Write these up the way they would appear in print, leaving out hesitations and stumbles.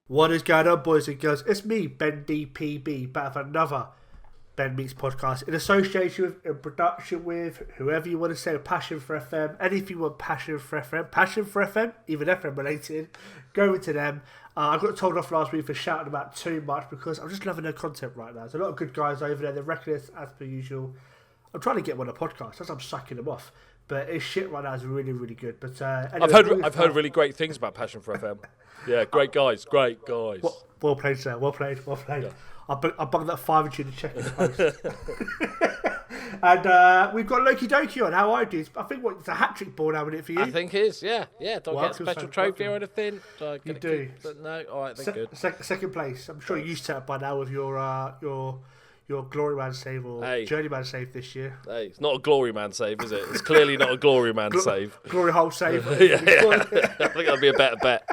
What is going on, boys and girls? It's me, Ben DPB, back for another Ben Meets podcast in association with, in production with, whoever you want to say, Passion4FM. Anything you want Passion4FM, Passion4FM, even FM related, go over to them. I got told off last week for shouting about too much because I'm just loving their content right now. There's a lot of good guys over there. They're reckless as per usual. I'm trying to get one on a podcast. That's why I'm sucking them off. But his shit right now is really, really good. But anyway, I've heard really great things about Passion4FM. Yeah, great guys. Well played, sir. Well played. Yeah. I bugged that 5 into the check in the post. And we've got Loki Doki on. How are you? I think it's a hat trick ball now, isn't it, for you? I think it is, yeah. Do I get a special trophy or anything? You do. No? All right, then good. Second place. I'm sure you're used to it by now with your glory man save or journeyman save this year. Hey, it's not a glory man save, is it? It's clearly not a glory man save. Glory hole save. yeah. I think that'll be a better bet.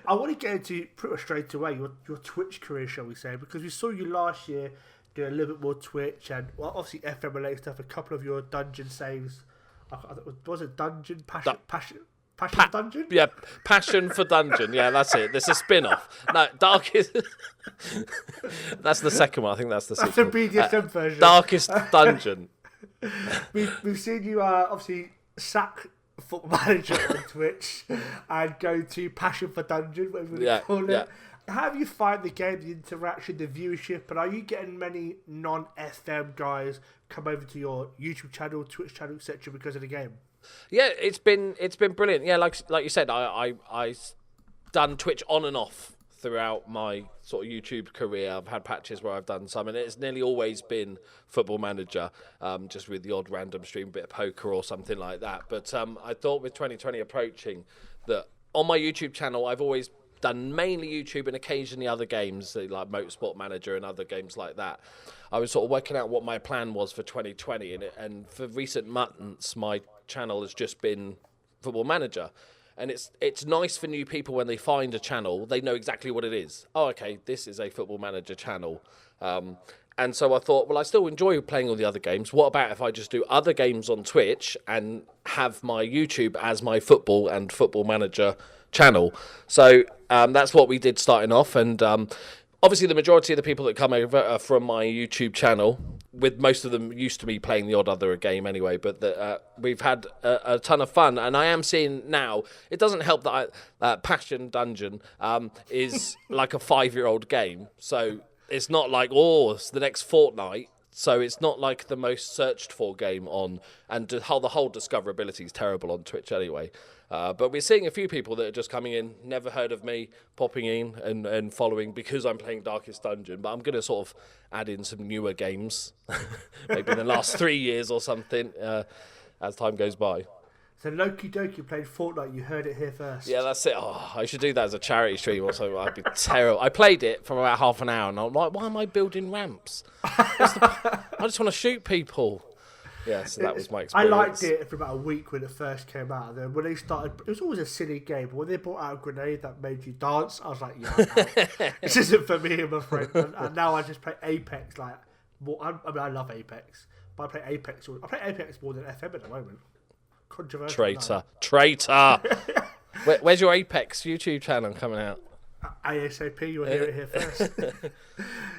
I want to get into pretty much straight away your Twitch career, shall we say, because we saw you last year do a little bit more Twitch and obviously FM related stuff. A couple of your dungeon saves. Was it dungeon passion? Dungeon? Yeah, Passion for Dungeon. Yeah, that's it. There's a spin-off. No, Darkest... that's the second one. I think that's the second one. That's the BDSM version. Darkest Dungeon. We've seen you obviously sack Football Manager on Twitch and go to Passion for Dungeon, whatever you call it. Yeah. How have you find the game, the interaction, the viewership, and are you getting many non-FM guys come over to your YouTube channel, Twitch channel, etc. because of the game? Yeah, it's been brilliant. Yeah, like you said, I done Twitch on and off throughout my sort of YouTube career. I've had patches where I've done some, and it's nearly always been Football Manager, just with the odd random stream, bit of poker or something like that. But I thought with 2020 approaching that on my YouTube channel, I've always done mainly YouTube and occasionally other games like Motorsport Manager and other games like that. I was sort of working out what my plan was for 2020, and for recent months, my channel has just been Football Manager. And it's nice for new people when they find a channel, they know exactly what it is. Oh, okay, this is a Football Manager channel. And so I thought, well, I still enjoy playing all the other games. What about if I just do other games on Twitch and have my YouTube as my football and Football Manager channel? So that's what we did starting off. And obviously the majority of the people that come over are from my YouTube channel, with most of them used to be playing the odd other game anyway, but we've had a ton of fun. And I am seeing now, it doesn't help that Passion Dungeon is like a 5-year-old game. So it's not like, it's the next fortnight. So it's not like the most searched for game on, and the whole discoverability is terrible on Twitch anyway. But we're seeing a few people that are just coming in, never heard of me, popping in and following because I'm playing Darkest Dungeon. But I'm going to sort of add in some newer games, maybe in the last 3 years or something, as time goes by. So Loki Doki played Fortnite, you heard it here first. Yeah, that's it. I should do that as a charity stream or something. I'd be terrible. I played it for about half an hour and I'm like, why am I building ramps? I just want to shoot people. Yeah, so that was my experience. I liked it for about a week when it first came out. And then when they started, it was always a silly game. But when they brought out a grenade that made you dance, I was like, yeah, this isn't for me, I'm afraid. And now I just play Apex. I love Apex, but I play Apex more than FM at the moment. Controversial. Traitor. Where's your Apex YouTube channel coming out? ASAP, you'll hear it here first.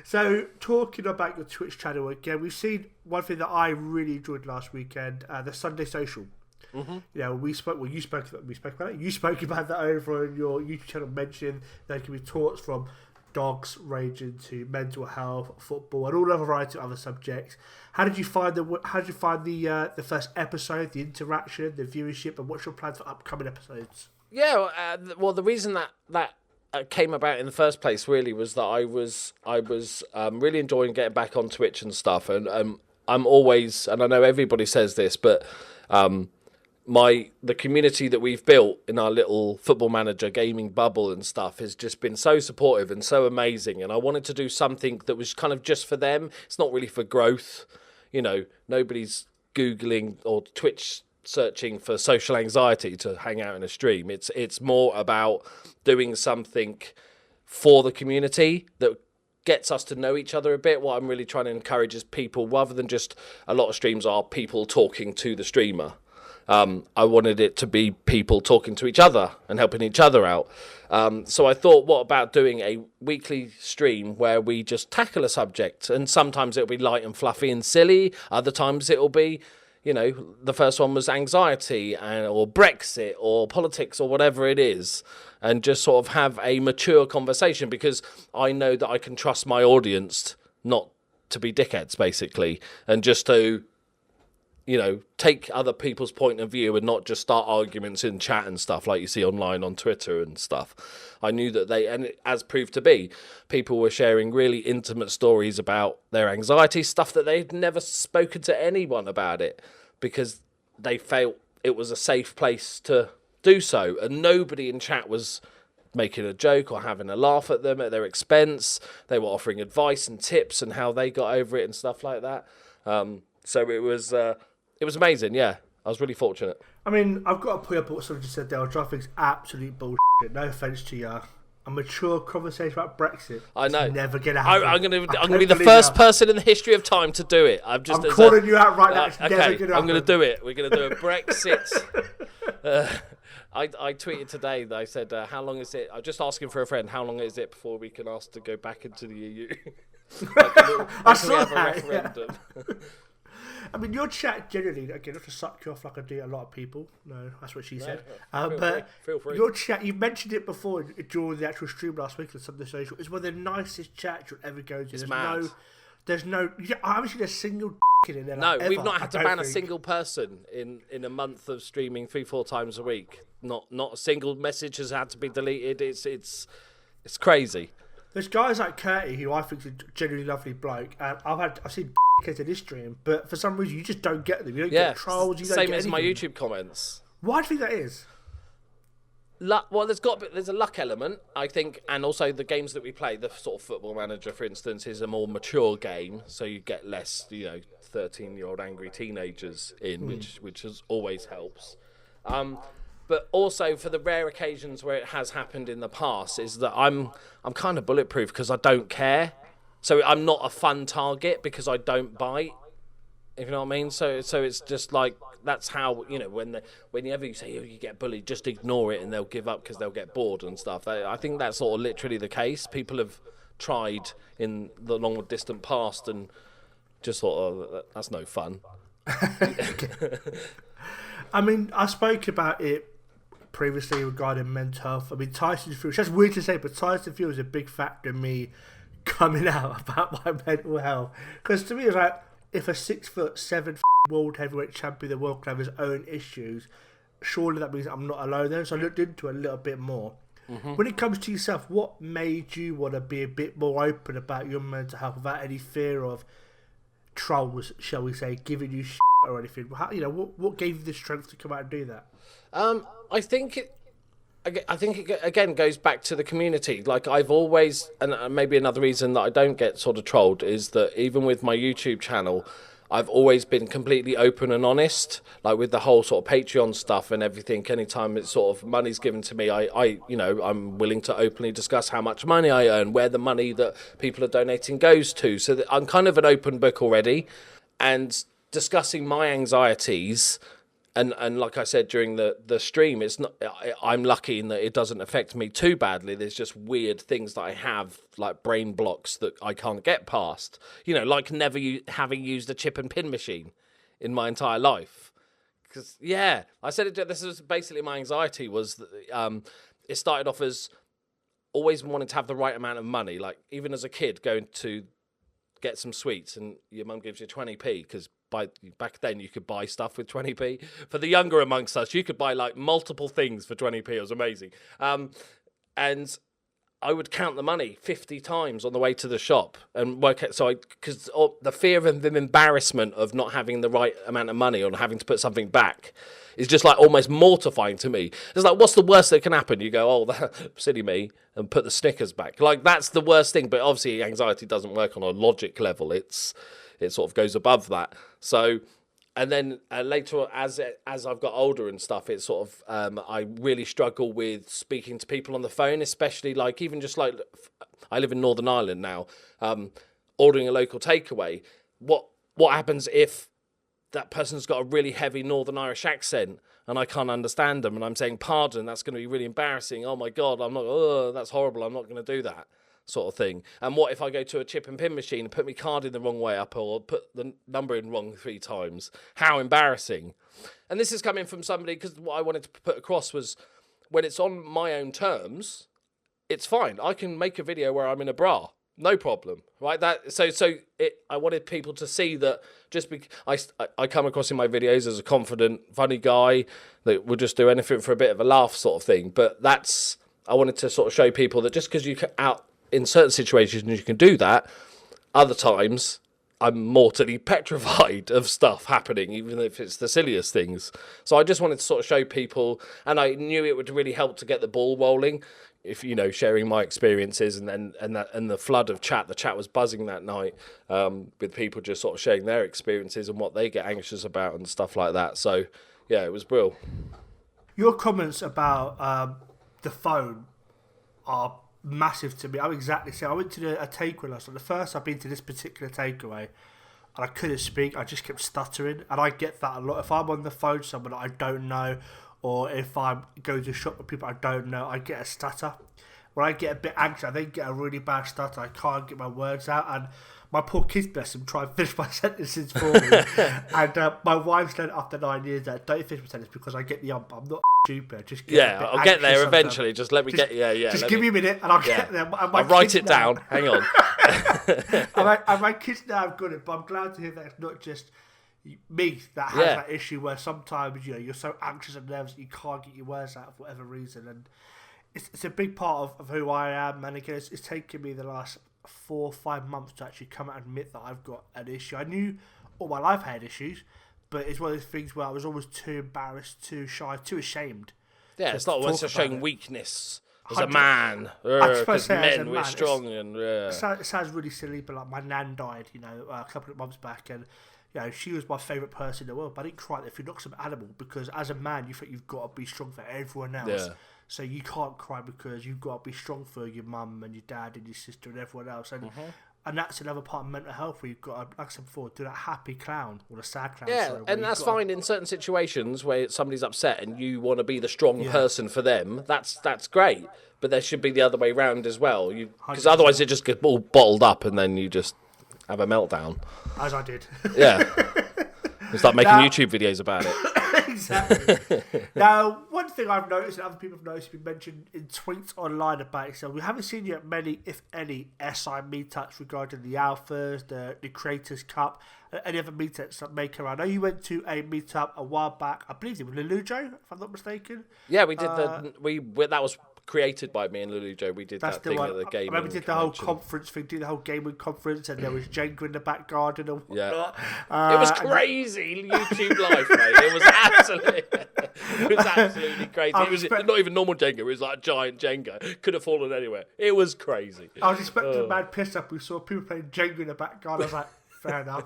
So, talking about your Twitch channel again, we've seen one thing that I really enjoyed last weekend, the Sunday Social. Mm-hmm. You spoke about it. You spoke about that over on your YouTube channel, mentioning there can be talks from dogs ranging to mental health, football, and all other variety of other subjects. How did you find the first episode, the interaction, the viewership, and what's your plans for upcoming episodes? Yeah, well, the reason that came about in the first place really was that I was really enjoying getting back on Twitch and stuff, and I'm always, and I know everybody says this, but the community that we've built in our little Football Manager gaming bubble and stuff has just been so supportive and so amazing, and I wanted to do something that was kind of just for them. It's not really for growth, nobody's Googling or Twitch searching for social anxiety to hang out in a stream. It's more about doing something for the community that gets us to know each other a bit. What I'm really trying to encourage is people, rather than just a lot of streams are people talking to the streamer. I wanted it to be people talking to each other and helping each other out. So I thought, what about doing a weekly stream where we just tackle a subject? And sometimes it'll be light and fluffy and silly. Other times it'll be, the first one was anxiety or Brexit or politics or whatever it is. And just sort of have a mature conversation, because I know that I can trust my audience not to be dickheads, basically, and just to, take other people's point of view and not just start arguments in chat and stuff like you see online on Twitter and stuff. I knew that and as proved to be, people were sharing really intimate stories about their anxiety, stuff that they'd never spoken to anyone about it, because they felt it was a safe place to do so, and nobody in chat was making a joke or having a laugh at them at their expense. They were offering advice and tips and how they got over it and stuff like that. So it was amazing. Yeah, I was really fortunate. I mean, I've got to put up what someone just said there, which I think is absolute bullshit. No offence to you. A mature conversation about Brexit. I know. It's never going to happen. I'm going to be the first person in the history of time to do it. I'm calling you out right now. It's never going to happen. I'm going to do it. We're going to do a Brexit. I tweeted today that I said, how long is it? I'm just asking for a friend, how long is it before we can ask to go back into the EU? I saw that. Referendum? Yeah. I mean, your chat generally, again, not to suck you off like I do a lot of people. No, that's what she said. Feel free. Your chat, you mentioned it before during the actual stream last week on Sunday Social, is one of the nicest chats you'll ever go to. I haven't seen a single in there. No, we've not had to ban a single person in a month of streaming 3-4 times a week. Not a single message has had to be deleted. It's crazy. There's guys like Curtie, who I think is a genuinely lovely bloke, and I've seen kids in his stream, but for some reason you just don't get them. You don't get trolls. You don't same get as anything. my YouTube comments. Why do you think that is? Luck, well, there's a luck element, I think, and also the games that we play. The sort of Football Manager, for instance, is a more mature game, so you get less, 13-year-old angry teenagers in, which always helps. But also for the rare occasions where it has happened in the past, is that I'm kind of bulletproof because I don't care. So I'm not a fun target because I don't bite. If you know what I mean. So it's just like, that's how, whenever you say, you get bullied, just ignore it and they'll give up because they'll get bored and stuff. I think that's sort of literally the case. People have tried in the long distant past and just thought, oh, that's no fun. I mean, I spoke about it previously regarding mental health. I mean, Tyson Fury, that's weird to say, but Tyson Fury was a big factor in me coming out about my mental health. Because to me, it's like, if a 6'7" world heavyweight champion of the world can have his own issues, surely that means I'm not alone there. So I looked into it a little bit more. Mm-hmm. When it comes to yourself, what made you want to be a bit more open about your mental health without any fear of trolls, shall we say, giving you shit or anything? How, what gave you the strength to come out and do that? I think it again goes back to the community. Like, I've always, and maybe another reason that I don't get sort of trolled is that even with my YouTube channel, I've always been completely open and honest, like with the whole sort of Patreon stuff and everything. Anytime it's sort of money's given to me, I'm willing to openly discuss how much money I earn, where the money that people are donating goes to. So that I'm kind of an open book already, and discussing my anxieties. And like I said during the stream, it's not. I'm lucky in that it doesn't affect me too badly. There's just weird things that I have, like brain blocks that I can't get past. Like never having used a chip and pin machine in my entire life. Because I said it. This is basically my anxiety. Was that, it started off as always wanting to have the right amount of money. Like even as a kid, going to get some sweets, and your mum gives you 20p because back then you could buy stuff with 20p. For the younger amongst us, you could buy like multiple things for 20p. It was amazing. And I would count the money 50 times on the way to the shop and work out. Because the fear of the embarrassment of not having the right amount of money or having to put something back is just like almost mortifying to me. It's like, what's the worst that can happen? You go, oh, silly me, and put the Snickers back. Like, that's the worst thing. But obviously anxiety doesn't work on a logic level. It sort of goes above that. So, and then later, as I've got older and stuff, it's sort of I really struggle with speaking to people on the phone, especially like even just like I live in Northern Ireland now. Ordering a local takeaway. What happens if that person's got a really heavy Northern Irish accent and I can't understand them and I'm saying pardon, that's going to be really embarrassing. Oh my God, that's horrible. I'm not going to do that sort of thing. And what if I go to a chip and pin machine and put my card in the wrong way up or put the number in wrong 3 times? How embarrassing. And this is coming from somebody, because what I wanted to put across was when it's on my own terms, it's fine. I can make a video where I'm in a bra. No problem, right? I wanted people to see that just because I come across in my videos as a confident, funny guy that will just do anything for a bit of a laugh sort of thing. But I wanted to sort of show people that just because you can out in certain situations you can do that, other times I'm mortally petrified of stuff happening, even if it's the silliest things. So I just wanted to sort of show people, and I knew it would really help to get the ball rolling. If sharing my experiences and the flood of chat, the chat was buzzing that night with people just sort of sharing their experiences and what they get anxious about and stuff like that. So yeah, it was brilliant. Your comments about the phone are massive to me. I'm exactly the same. I went to a takeaway last night. The first I've been to this particular takeaway, and I couldn't speak. I just kept stuttering, and I get that a lot. If I'm on the phone with someone that I don't know, or if I'm going to shop with people I don't know, I get a stutter. When I get a bit anxious, I then get a really bad stutter. I can't get my words out, and my poor kids, bless them, try and finish my sentences for me. And my wife's learned after 9 years that don't finish my sentence because I get the ump. I'm not stupid. Just get I'll get there eventually. Just let me get. Just give me a minute, and I'll get there. I'll write it down. Hang on. and my kids now have got it, but I'm glad to hear that it's not just me that has that issue where sometimes you're so anxious and nervous that you can't get your words out for whatever reason, and it's a big part of who I am. And again, it's taken me the last 4 or 5 months to actually come out and admit that I've got an issue. I knew all my life I had issues, but it's one of those things where I was always too embarrassed, too shy, too ashamed. Yeah, it's not always showing weakness as a man. Because men, we're strong. It sounds really silly, but like my nan died, a couple of months back, and she was my favourite person in the world, but I didn't cry if you knock some animal, because as a man, you think you've got to be strong for everyone else. Yeah. So you can't cry because you've got to be strong for your mum and your dad and your sister and everyone else. And that's another part of mental health where you've got to, like I said before, do that happy clown or the sad clown. Yeah, and that's fine in certain situations where somebody's upset and you want to be the strong person for them. That's great, but there should be the other way around as well. Because otherwise it just gets all bottled up and then you just have a meltdown. As I did. Yeah. You start making YouTube videos about it. Exactly. Now, one thing I've noticed and other people have noticed, been mentioned in tweets online about it, so we haven't seen yet many, if any, SI meetups regarding the Alphas, the Creators Cup, any other meetups that make around. I know you went to a meetup a while back, I believe it was Lelujo, if I'm not mistaken. Yeah, we did that was created by me and Lelujo. We did that thing at the gaming. I remember we did the whole conference thing, did the whole gaming conference, and there was Jenga in the back garden and whatnot. It was crazy YouTube live, mate. It was absolutely crazy. It was not even normal Jenga. It was like a giant Jenga. Could have fallen anywhere. It was crazy. I was expecting a mad piss up. We saw people playing Jenga in the back garden. I was like, fair enough.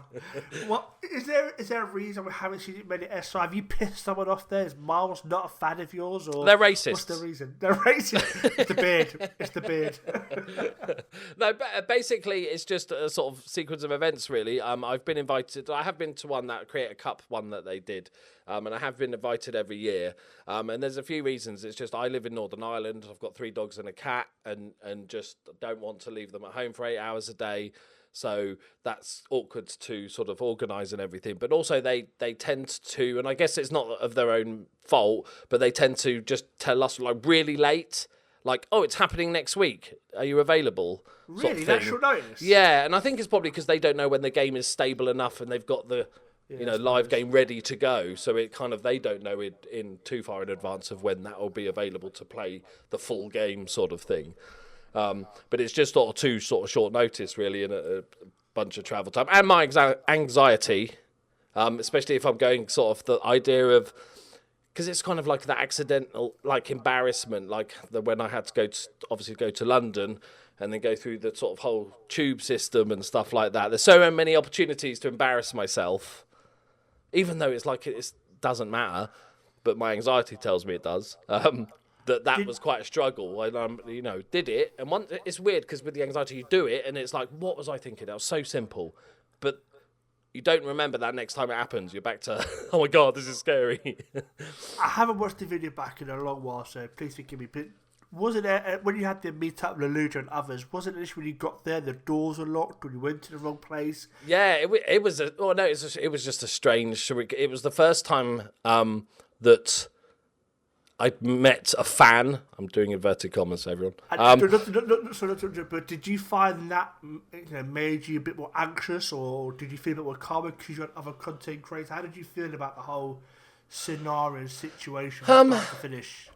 What is there a reason we haven't seen it many SI? Have you pissed someone off there? Is Miles not a fan of yours, or they're racist? What's the reason? They're racist. It's the beard. It's the beard. No, basically it's just a sort of sequence of events, really. I've been invited. I have been to one, that Creator Cup one that they did, and I have been invited every year. And there's a few reasons. It's just I live in Northern Ireland. I've got 3 dogs and a cat, and just don't want to leave them at home for 8 hours a day. So that's awkward to sort of organise and everything. But also they tend to, and I guess it's not of their own fault, but they tend to just tell us like really late, like, oh, it's happening next week. Are you available? Really? That's short notice? Yeah, and I think it's probably because they don't know when the game is stable enough and they've got the live game ready to go. So it kind of, they don't know it in too far in advance of when that will be available to play the full game sort of thing. But it's just sort of too sort of short notice, really, in a bunch of travel time. And my anxiety, especially if I'm going sort of the idea of, because it's kind of like that accidental, like embarrassment, like when I had to go to London and then go through the sort of whole tube system and stuff like that. There's so many opportunities to embarrass myself, even though it's like it doesn't matter, but my anxiety tells me it does. That was quite a struggle, and did it. And it's weird because with the anxiety, you do it, and it's like, what was I thinking? That was so simple, but you don't remember that next time it happens. You're back to, oh my God, this is scary. I haven't watched the video back in a long while, so please forgive me. But wasn't it, when you had the meetup, Leluja and others, wasn't it when you got there, the doors were locked, or you went to the wrong place? Yeah, it was just a strange, it was the first time that I met a fan. I'm doing inverted commas, everyone. But did you find that made you a bit more anxious, or did you feel a bit more calm because you had other content creators? How did you feel about the whole scenario situation from start to finish?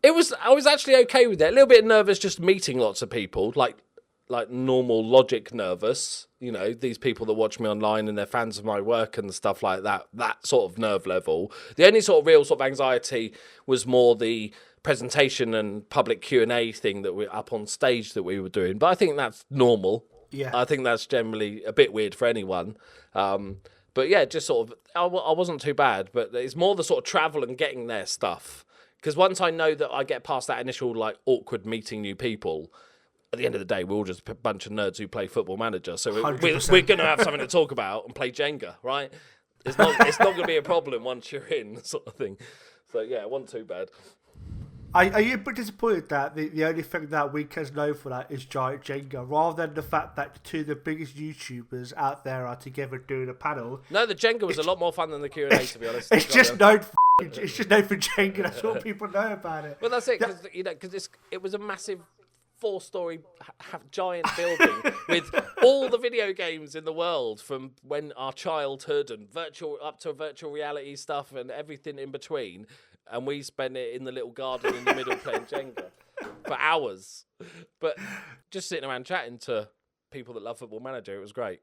I was actually okay with it. A little bit nervous just meeting lots of people, like normal logic nervous. You know, these people that watch me online and they're fans of my work and stuff like that. That sort of nerve level. The only sort of real sort of anxiety was more the presentation and public Q&A thing that we're up on stage that we were doing. But I think that's normal. Yeah. I think that's generally a bit weird for anyone. But yeah, just sort of, I wasn't too bad. But it's more the sort of travel and getting there stuff. Because once I know that I get past that initial like awkward meeting new people, at the end of the day, we're all just a bunch of nerds who play Football Manager. So we're going to have something to talk about and play Jenga, right? It's not going to be a problem once you're in, sort of thing. So yeah, it wasn't too bad. Are you a bit disappointed that the only thing that Weekend's known for that is Giant Jenga, rather than the fact that two of the biggest YouTubers out there are together doing a panel? No, the Jenga was a lot more fun than the Q&A, to be honest. It's just known for Jenga. That's all people know about it. Well, that's it, because it was a massive 4-story giant building with all the video games in the world from when our childhood and up to virtual reality stuff and everything in between. And we spent it in the little garden in the middle playing Jenga for hours. But just sitting around chatting to people that love Football Manager, it was great.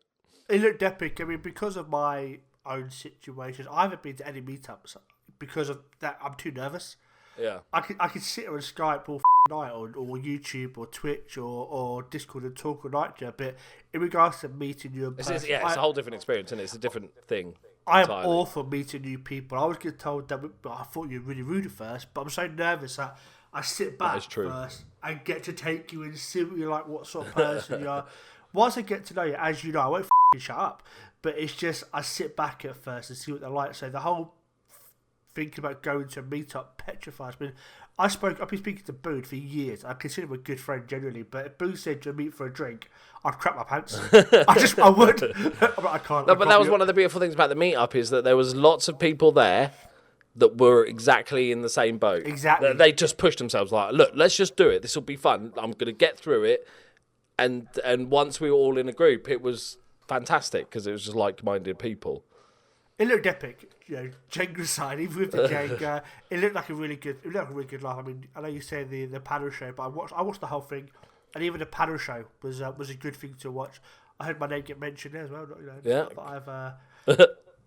It looked epic. I mean, because of my own situation, I haven't been to any meetups because of that. I'm too nervous. Yeah. I could sit here and Skype all night or YouTube or Twitch or Discord and talk all night, but in regards to meeting you in person, it's a whole different experience, and it's a different thing. I am all for meeting new people. I always get told that I thought you were really rude at first, but I'm so nervous that I sit back first and get to take you and see what you're like, what sort of person you are. Once I get to know you, as you know, I won't shut up, but it's just I sit back at first and see what they're like. So the whole thinking about going to a meetup petrifies me. I've been speaking to Boo for years. I consider him a good friend generally, but if Boo said to meet for a drink, I'd crap my pants. I would. I can't. No, but that was one of the beautiful things about the meetup is that there was lots of people there that were exactly in the same boat. Exactly. They just pushed themselves like, look, let's just do it. This will be fun. I'm going to get through it. And once we were all in a group, it was fantastic because it was just like-minded people. It looked epic, Jenga side, even with the Jenga. It looked like a really good laugh. I mean, I know you say the panel show, but I watched the whole thing, and even the panel show was a good thing to watch. I heard my name get mentioned there as well. Yeah.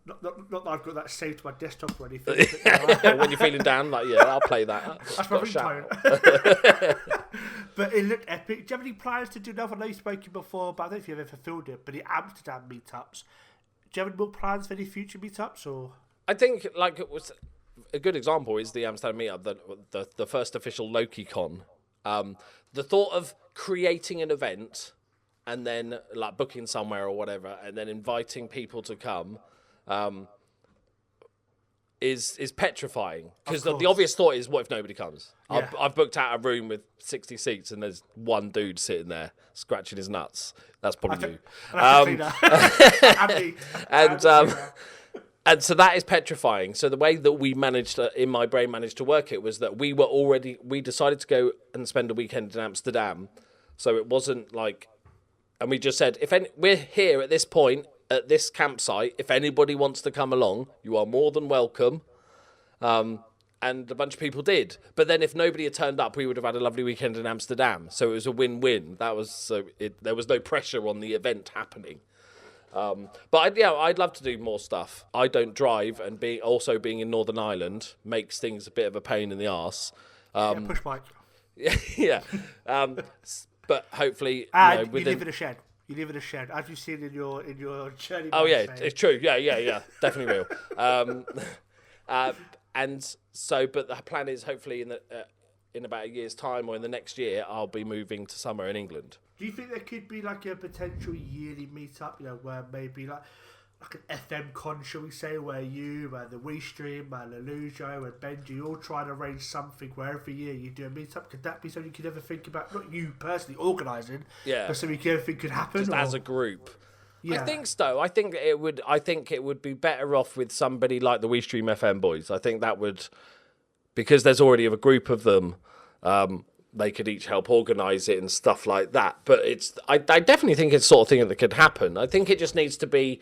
Not that I've got that saved to my desktop or anything. But, when you're feeling down, like, yeah, I'll play that. That's my ringtone. But it looked epic. Do you have any plans to do that? I know you've spoken before, but I don't know if you've ever fulfilled it. But the Amsterdam meetups. Do you have any more plans for any future meetups? Or I think like it was a good example is the Amsterdam meetup, the first official Loki Con. The thought of creating an event and then like booking somewhere or whatever, and then inviting people to come, is petrifying because the obvious thought is, what if nobody comes? Yeah. I've booked out a room with 60 seats and there's one dude sitting there scratching his nuts. That's probably you. And so that is petrifying. So the way that we in my brain managed to work it was that we decided to go and spend a weekend in Amsterdam. So it wasn't like, and we just said, we're here at this point, at this campsite, if anybody wants to come along, you are more than welcome. And a bunch of people did. But then if nobody had turned up, we would have had a lovely weekend in Amsterdam. So it was a win-win. There was no pressure on the event happening. But I'd love to do more stuff. I don't drive, and being in Northern Ireland makes things a bit of a pain in the arse. push bike. Yeah. But hopefully, you live in a shed. You live in a shed. As you've seen in your journey. Oh yeah, it's true. Yeah, definitely real. And so, but the plan is hopefully in about a year's time or in the next year, I'll be moving to somewhere in England. Do you think there could be like a potential yearly meetup, where maybe like like an FM con, shall we say, where you and the WeStream and Lelujo and Benji all try to arrange something where every year you do a meetup? Could that be something you could ever think about? Not you personally organising, but something you ever think could happen? Just as a group. Yeah. I think so. I think it would be better off with somebody like the WeStream FM boys. I think that would, because there's already a group of them. They could each help organise it and stuff like that. But I definitely think it's the sort of thing that could happen. I think it just needs to be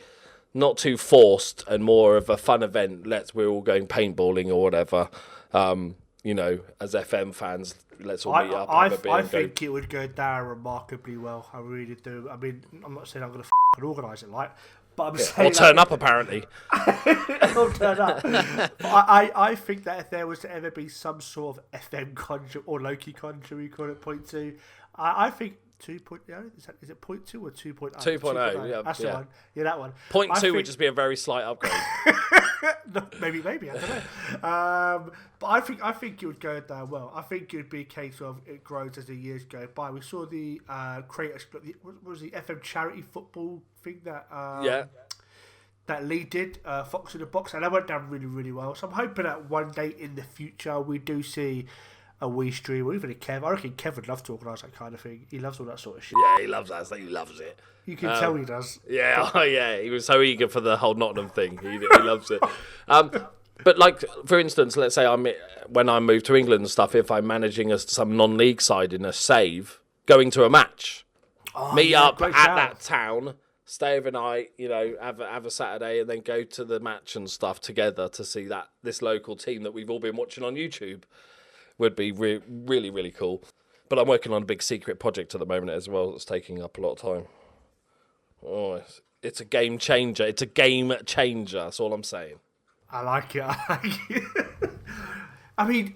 not too forced and more of a fun event. We're all going paintballing or whatever. As FM fans, let's all meet up. I think it would go down remarkably well. I really do. I mean, I'm not saying I'm going to organise it, but I'm saying... Or turn up, apparently. I'll turn up. But I think that if there was to ever be some sort of FM conjure or Loki conjure, we call it 0.2, I think 2.0, is it 0.2 or 2.0? 2.0, yeah. That's the one. Yeah, that one. 0.2 would just be a very slight upgrade. maybe, I don't know. But I think it would go down well. I think it would be a case of it grows as the years go by. We saw the creators, what was the FM charity football thing that that Lee did, Fox in the Box, and that went down really, really well. So I'm hoping that one day in the future we do see a WeStream or even a Kev. I reckon Kev would love to organise that kind of thing. He loves all that sort of shit. Yeah, he loves that. He loves it. You can tell he does. Yeah, he was so eager for the whole Nottingham thing. He loves it. But like, for instance, let's say when I move to England and stuff, if I'm managing some non-league side in a save, going to a match, meet up at that town, stay overnight, have a Saturday, and then go to the match and stuff together to see this local team that we've all been watching on YouTube. Would be really, really cool. But I'm working on a big secret project at the moment as well that's taking up a lot of time. Oh, it's a game changer. It's a game changer. That's all I'm saying. I like it. I mean,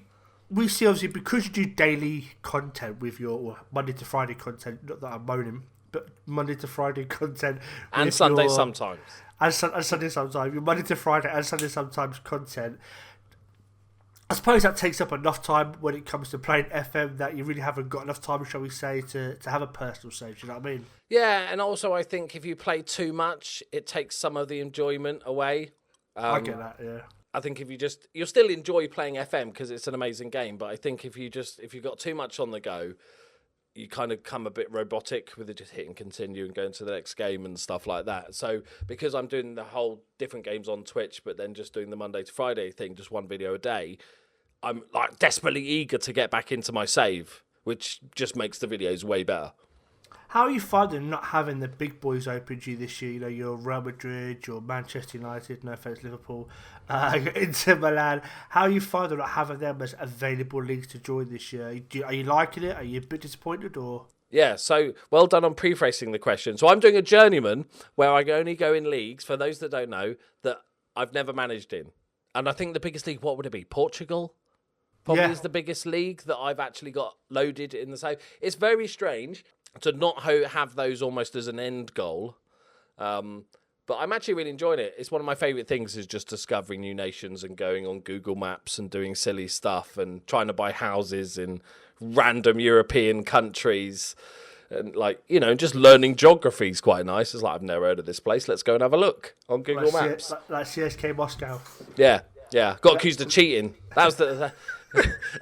we see, obviously, because you do daily content with your Monday to Friday content, not that I'm moaning, but Monday to Friday content. And Sunday sometimes. And Sunday sometimes. Your Monday to Friday and Sunday sometimes content. I suppose that takes up enough time when it comes to playing FM that you really haven't got enough time, shall we say, to have a personal save. Do you know what I mean? Yeah, and also I think if you play too much, it takes some of the enjoyment away. I get that, yeah. I think if you'll still enjoy playing FM because it's an amazing game, but I think if you've got too much on the go, you kind of come a bit robotic with it, just hitting continue and going to the next game and stuff like that. So because I'm doing the whole different games on Twitch, but then just doing the Monday to Friday thing, just one video a day, I'm like desperately eager to get back into my save, which just makes the videos way better. How are you finding not having the big boys open to you this year? Your Real Madrid, your Manchester United, no offence Liverpool, your Inter Milan. How are you finding not having them as available leagues to join this year? Are you liking it? Are you a bit disappointed or? Yeah, so well done on prefacing the question. So I'm doing a journeyman where I only go in leagues, for those that don't know, that I've never managed in. And I think the biggest league, what would it be? Portugal? Probably is the biggest league that I've actually got loaded in the save. It's very strange to not have those almost as an end goal. But I'm actually really enjoying it. It's one of my favourite things is just discovering new nations and going on Google Maps and doing silly stuff and trying to buy houses in random European countries. And just learning geography is quite nice. It's like, I've never heard of this place. Let's go and have a look on Google Maps. Like CSK Moscow. Yeah. Got accused of cheating. That was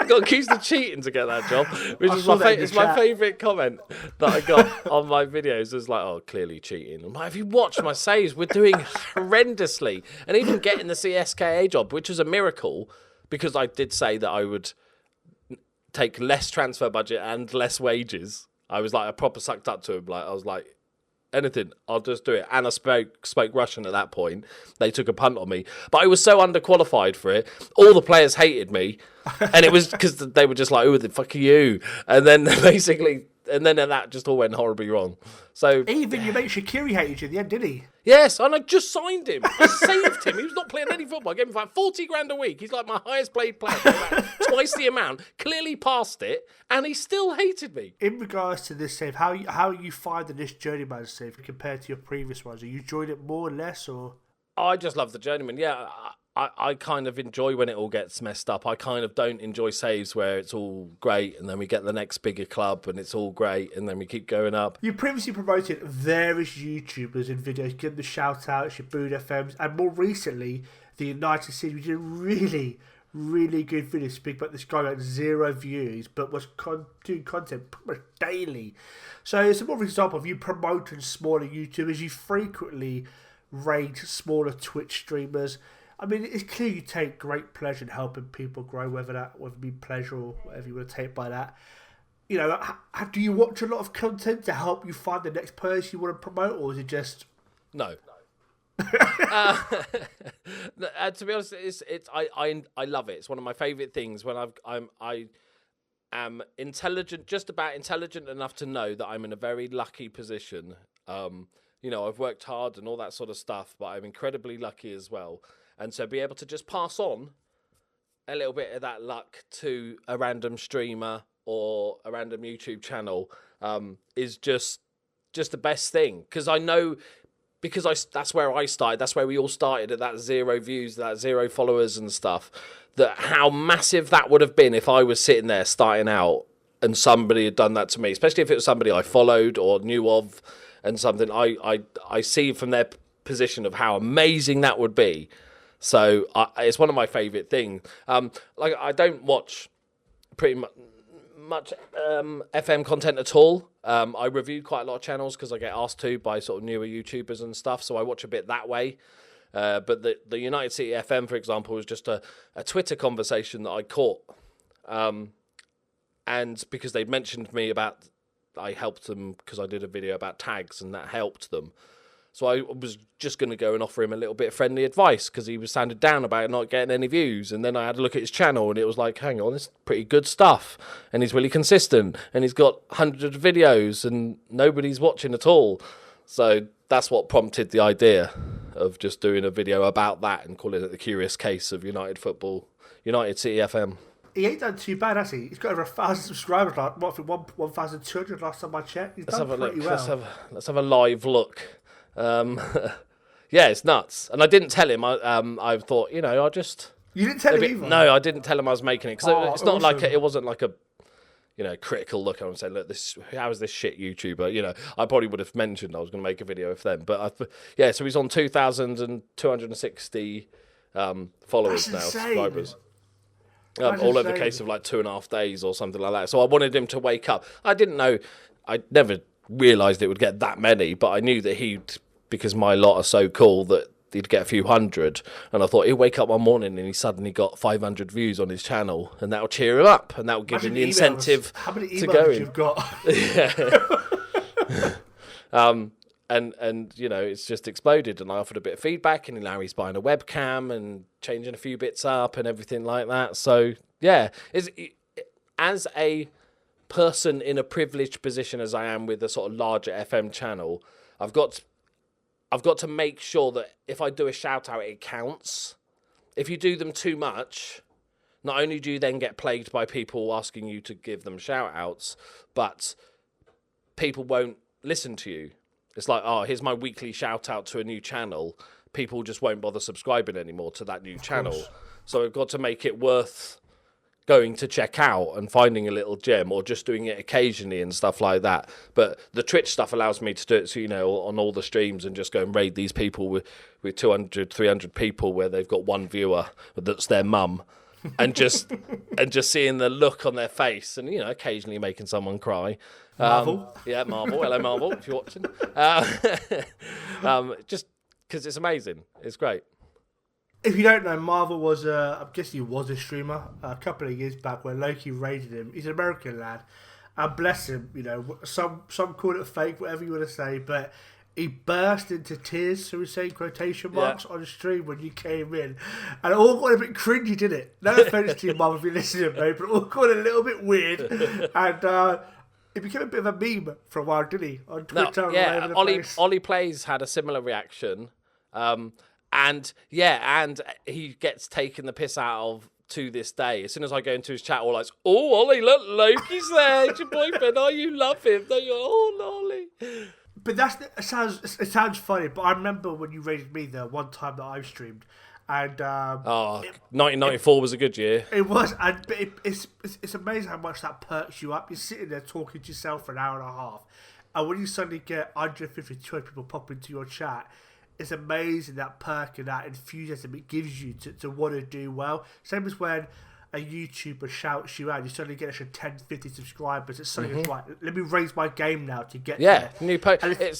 got accused of cheating to get that job, which is my favourite comment that I got on my videos. It's like, oh, clearly cheating. I'm like, have you watched my saves? We're doing horrendously. And even getting the CSKA job, which was a miracle, because I did say that I would take less transfer budget and less wages. I was like, I proper sucked up to him. I was like, anything, I'll just do it. And I spoke Russian at that point. They took a punt on me. But I was so underqualified for it. All the players hated me. And it was because they were just like, who the fuck are you? And then that just all went horribly wrong. So even your mate Shaqiri hated you at the end, did he? Yes, and I just signed him. I saved him. He was not playing any football. I gave him like 40 grand a week. He's like my highest paid player. Like twice the amount. Clearly passed it, and he still hated me. In regards to this save, how are you finding this journeyman save compared to your previous ones? Are you enjoying it more or less, or? I just love the journeyman. Yeah, I kind of enjoy when it all gets messed up. I kind of don't enjoy saves where it's all great and then we get the next bigger club and it's all great and then we keep going up. You previously promoted various YouTubers in videos, give them the shout outs, your Boon FMs, and more recently, the United City. We did a really good video speaking about this guy got 0 views but was doing content pretty much daily. So it's a more of an example of you promoting smaller YouTubers. You frequently raid smaller Twitch streamers. I mean, it's clear you take great pleasure in helping people grow, whether it be pleasure or whatever you want to take by that. You know, do you watch a lot of content to help you find the next person you want to promote, or is it just no? To be honest, I love it. It's one of my favourite things when I am intelligent, just about intelligent enough to know that I'm in a very lucky position. You know, I've worked hard and all that sort of stuff, but I'm incredibly lucky as well. And so be able to just pass on a little bit of that luck to a random streamer or a random YouTube channel is just the best thing. Because I know, that's where I started. That's where we all started, at that 0 views, that 0 followers and stuff. That how massive that would have been if I was sitting there starting out and somebody had done that to me, especially if it was somebody I followed or knew of and something. I see from their position of how amazing that would be. So it's one of my favourite things. Like I don't watch pretty much FM content at all. I review quite a lot of channels because I get asked to by sort of newer YouTubers and stuff. So I watch a bit that way. But the United City FM, for example, was just a Twitter conversation that I caught. And because they'd mentioned me I helped them because I did a video about tags and that helped them. So I was just going to go and offer him a little bit of friendly advice because he was sounded down about not getting any views. And then I had a look at his channel and it was like, hang on, this is pretty good stuff. And he's really consistent and he's got hundreds of videos and nobody's watching at all. So that's what prompted the idea of just doing a video about that and calling it The Curious Case of United City FM. He ain't done too bad, has he? He's got over 1,000 subscribers, like 1,200 last time I checked. He's done pretty well. Let's have a live look. Yeah, it's nuts. And I didn't tell him. I thought, I'll just... You didn't tell him either? No, I didn't tell him I was making it. Because it's not awesome. like it wasn't like a, critical look. I was saying, look, how is this shit YouTuber? I probably would have mentioned I was going to make a video of them. But so he's on 2,260 followers now, subscribers. All over the case of like 2.5 days or something like that. So I wanted him to wake up. I didn't know, I never realised it would get that many, but I knew that because my lot are so cool that he'd get a few hundred. And I thought he'd wake up one morning and he suddenly got 500 views on his channel, and that'll cheer him up and that'll give him the incentive how many to go in. You've got? Yeah. And it's just exploded, and I offered a bit of feedback, and now he's buying a webcam and changing a few bits up and everything like that. So yeah, as a person in a privileged position as I am with a sort of larger FM channel, I've got to make sure that if I do a shout out, it counts. If you do them too much, not only do you then get plagued by people asking you to give them shout outs, but people won't listen to you. It's like, oh, here's my weekly shout out to a new channel. People just won't bother subscribing anymore to that new channel. So I've got to make it worth going to check out and finding a little gem, or just doing it occasionally and stuff like that. But the Twitch stuff allows me to do it, so, on all the streams, and just go and raid these people with 200, 300 people where they've got one viewer that's their mum. And just seeing the look on their face, and occasionally making someone cry. Marvel, Marvel. Hello, Marvel, if you're watching. Just because it's amazing, it's great. If you don't know, Marvel was I guess he was a streamer a couple of years back when Loki raided him. He's an American lad, and bless him, some call it fake, whatever you want to say, but he burst into tears, so we say quotation marks, on the stream when you came in. And it all got a bit cringy, didn't it? No offence to your mum if you're listening, mate, but it all got a little bit weird. And it became a bit of a meme for a while, didn't he? On Twitter. No, yeah, Ollie Plays had a similar reaction. And he gets taken the piss out of to this day. As soon as I go into his chat, all like, oh, Ollie, look, Loki's there. It's your boyfriend. Oh, you love him. Oh, Ollie. But it sounds funny, but I remember when you rated me the one time that I streamed, And 1994 was a good year. it was, and but it's amazing how much that perks you up. You're sitting there talking to yourself for an hour and a half, and when you suddenly get 150, 200 people pop into your chat, it's amazing that perk and that enthusiasm it gives you to want to do well. Same as when a YouTuber shouts you out, you suddenly get extra 10, 50 subscribers. It's suddenly right, let me raise my game now to get there. New post. I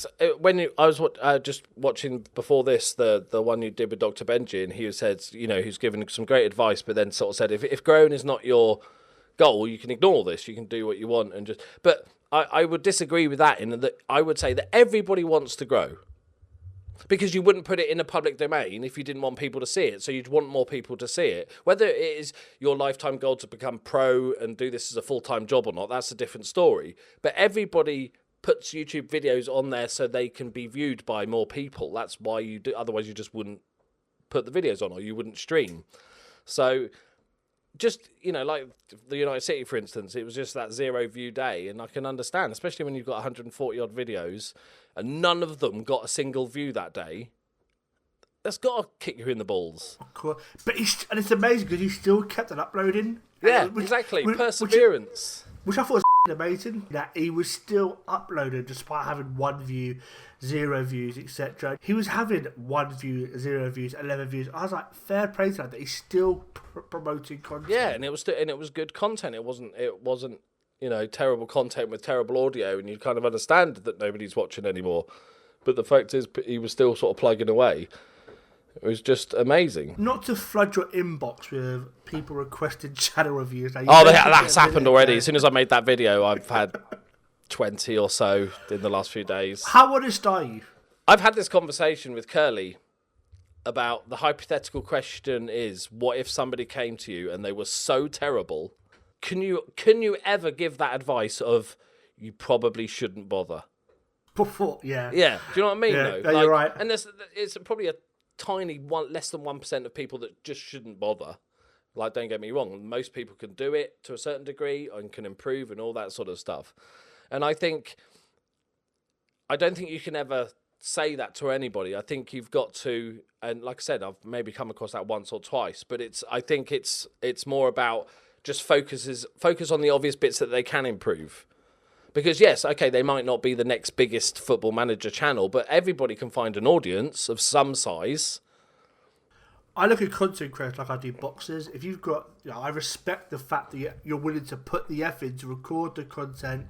was just watching before this the one you did with Dr. Benji, and he said, he's given some great advice, but then sort of said if growing is not your goal, you can ignore this. You can do what you want and just. But I would disagree with that in that I would say that everybody wants to grow. Because you wouldn't put it in a public domain if you didn't want people to see it. So you'd want more people to see it. Whether it is your lifetime goal to become pro and do this as a full-time job or not, that's a different story. But everybody puts YouTube videos on there so they can be viewed by more people. That's why you do. Otherwise, you just wouldn't put the videos on or you wouldn't stream. So just, like the United City, for instance, it was just that 0 view day. And I can understand, especially when you've got 140 odd videos and none of them got a single view that day. That's got to kick you in the balls. Of course. But it's amazing because he still kept on uploading. Yeah, exactly. Perseverance. Which I thought was amazing. That he was still uploading despite having 1 view, 0 views, etc. He was having 1 view, 0 views, 11 views. I was like, fair play to that he's still promoting content. Yeah, and it was good content. It wasn't terrible content with terrible audio, and you kind of understand that nobody's watching anymore. But the fact is, he was still sort of plugging away. It was just amazing. Not to flood your inbox with people requesting channel reviews. That's happened already. As soon as I made that video, I've had 20 or so in the last few days. How honest are you? I've had this conversation with Curly about the hypothetical question is, what if somebody came to you and they were so terrible? Can you ever give that advice of you probably shouldn't bother? Before, yeah. Yeah, do you know what I mean? Yeah, no, you're right. And it's probably a tiny less than 1% of people that just shouldn't bother. Like, don't get me wrong, most people can do it to a certain degree and can improve and all that sort of stuff. And I don't think you can ever say that to anybody. I think you've got to, and like I said, I've maybe come across that once or twice, but I think it's more about just focus on the obvious bits that they can improve. Because yes, okay, they might not be the next biggest Football Manager channel, but everybody can find an audience of some size. I look at content creators like I do boxers. If you've got, I respect the fact that you're willing to put the effort in to record the content,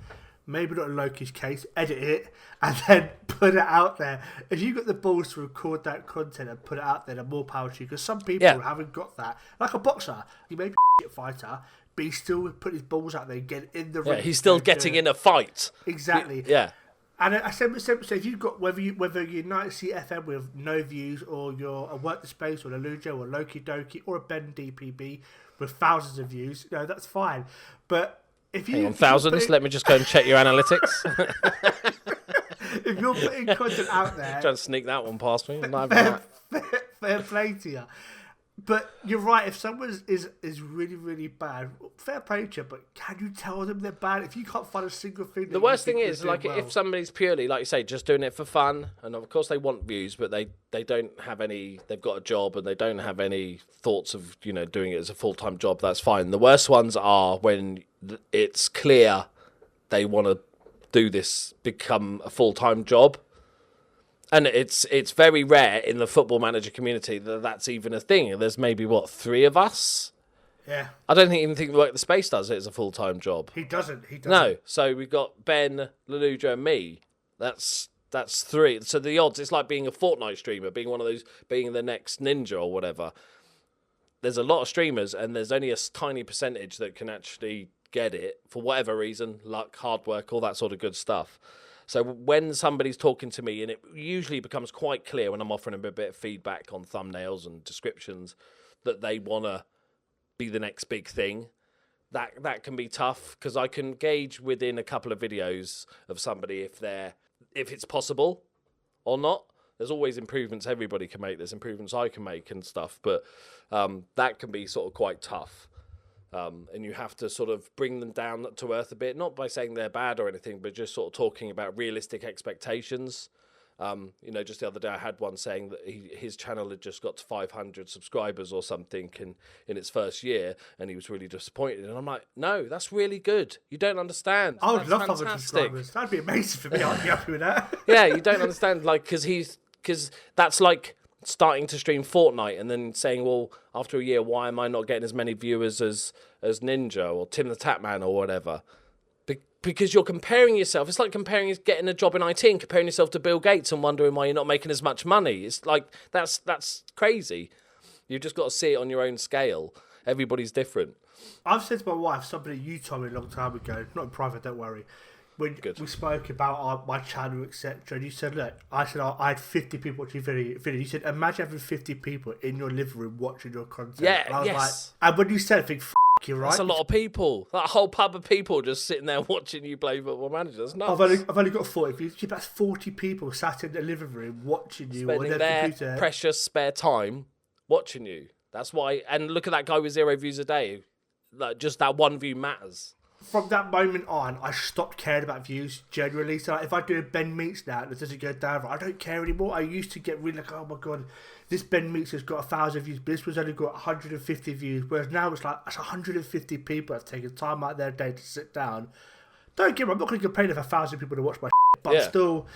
maybe not in Loki's case, edit it, and then put it out there. If you've got the balls to record that content and put it out there, then more power to you. Because some people haven't got that. Like a boxer, he may be a fighter, but he still put his balls out there and get in the ring. Yeah, he's still getting in a fight. Exactly. Yeah. And I said, so if you've got, whether you're United City FM with no views, or you're a Work the Space, or a Lujo, or Loki Doki, or a Ben DPB with thousands of views, that's fine. But if you... Hang on, thousands? Let me just go and check your analytics. If you're putting content out there... Trying to sneak that one past me. Fair play to you. But you're right, if someone is really, really bad, fair play to you, but can you tell them they're bad if you can't find a single thing? The worst thing is, like, if somebody's purely, like you say, just doing it for fun, and of course they want views, but they don't have any, they've got a job and they don't have any thoughts of, doing it as a full-time job, that's fine. The worst ones are when it's clear they want to do this, become a full-time job. And it's very rare in the Football Manager community that that's even a thing. There's maybe, 3 of us? Yeah. I don't even think Work the Space does it as a full-time job. He doesn't. No. So we've got Ben, Leluja, and me. That's 3. So the odds, it's like being a Fortnite streamer, being one of those, being the next Ninja or whatever. There's a lot of streamers, and there's only a tiny percentage that can actually get it for whatever reason, luck, hard work, all that sort of good stuff. So when somebody's talking to me, and it usually becomes quite clear when I'm offering them a bit of feedback on thumbnails and descriptions that they want to be the next big thing, that can be tough, because I can gauge within a couple of videos of somebody if it's possible or not. There's always improvements everybody can make. There's improvements I can make and stuff, but that can be sort of quite tough. And you have to sort of bring them down to earth a bit, not by saying they're bad or anything, but just sort of talking about realistic expectations. Just the other day I had one saying that his channel had just got to 500 subscribers or something in its first year, and he was really disappointed. And I'm like, no, that's really good. You don't understand. I would That's love 500 fantastic. subscribers. That'd be amazing for me. I'd be happy with that. Yeah, you don't understand, like, because that's like starting to stream Fortnite and then saying, well, after a year, why am I not getting as many viewers as Ninja or Tim the Tatman or whatever? Because you're comparing yourself. It's like getting a job in IT and comparing yourself to Bill Gates and wondering why you're not making as much money. It's like, that's crazy. You've just got to see it on your own scale. Everybody's different. I've said to my wife, somebody you told me a long time ago, not in private, don't worry, when we spoke about my channel, etc., and you said, look, I had 50 people watching video. You said, imagine having 50 people in your living room watching your content. Yeah, and I was yes. like, and when you said it, I think, you're right. That's a lot of people. That whole pub of people just sitting there watching you play Football Manager. That's nuts. I've only got 40 views. That's 40 people sat in the living room watching you spending on their their computer. Precious spare time watching you. That's why. And look at that guy with 0 views a day. Like, just that one view matters. From that moment on, I stopped caring about views generally. So if I do a Ben Meets now and it doesn't go down, I don't care anymore. I used to get really like, oh my god, this Ben Meets has got 1,000 views, but this one's only got 150 views. Whereas now it's like, that's 150 people have taken time out of their day to sit down. Don't get me, I'm not going to complain if 1,000 people to watch my shit, but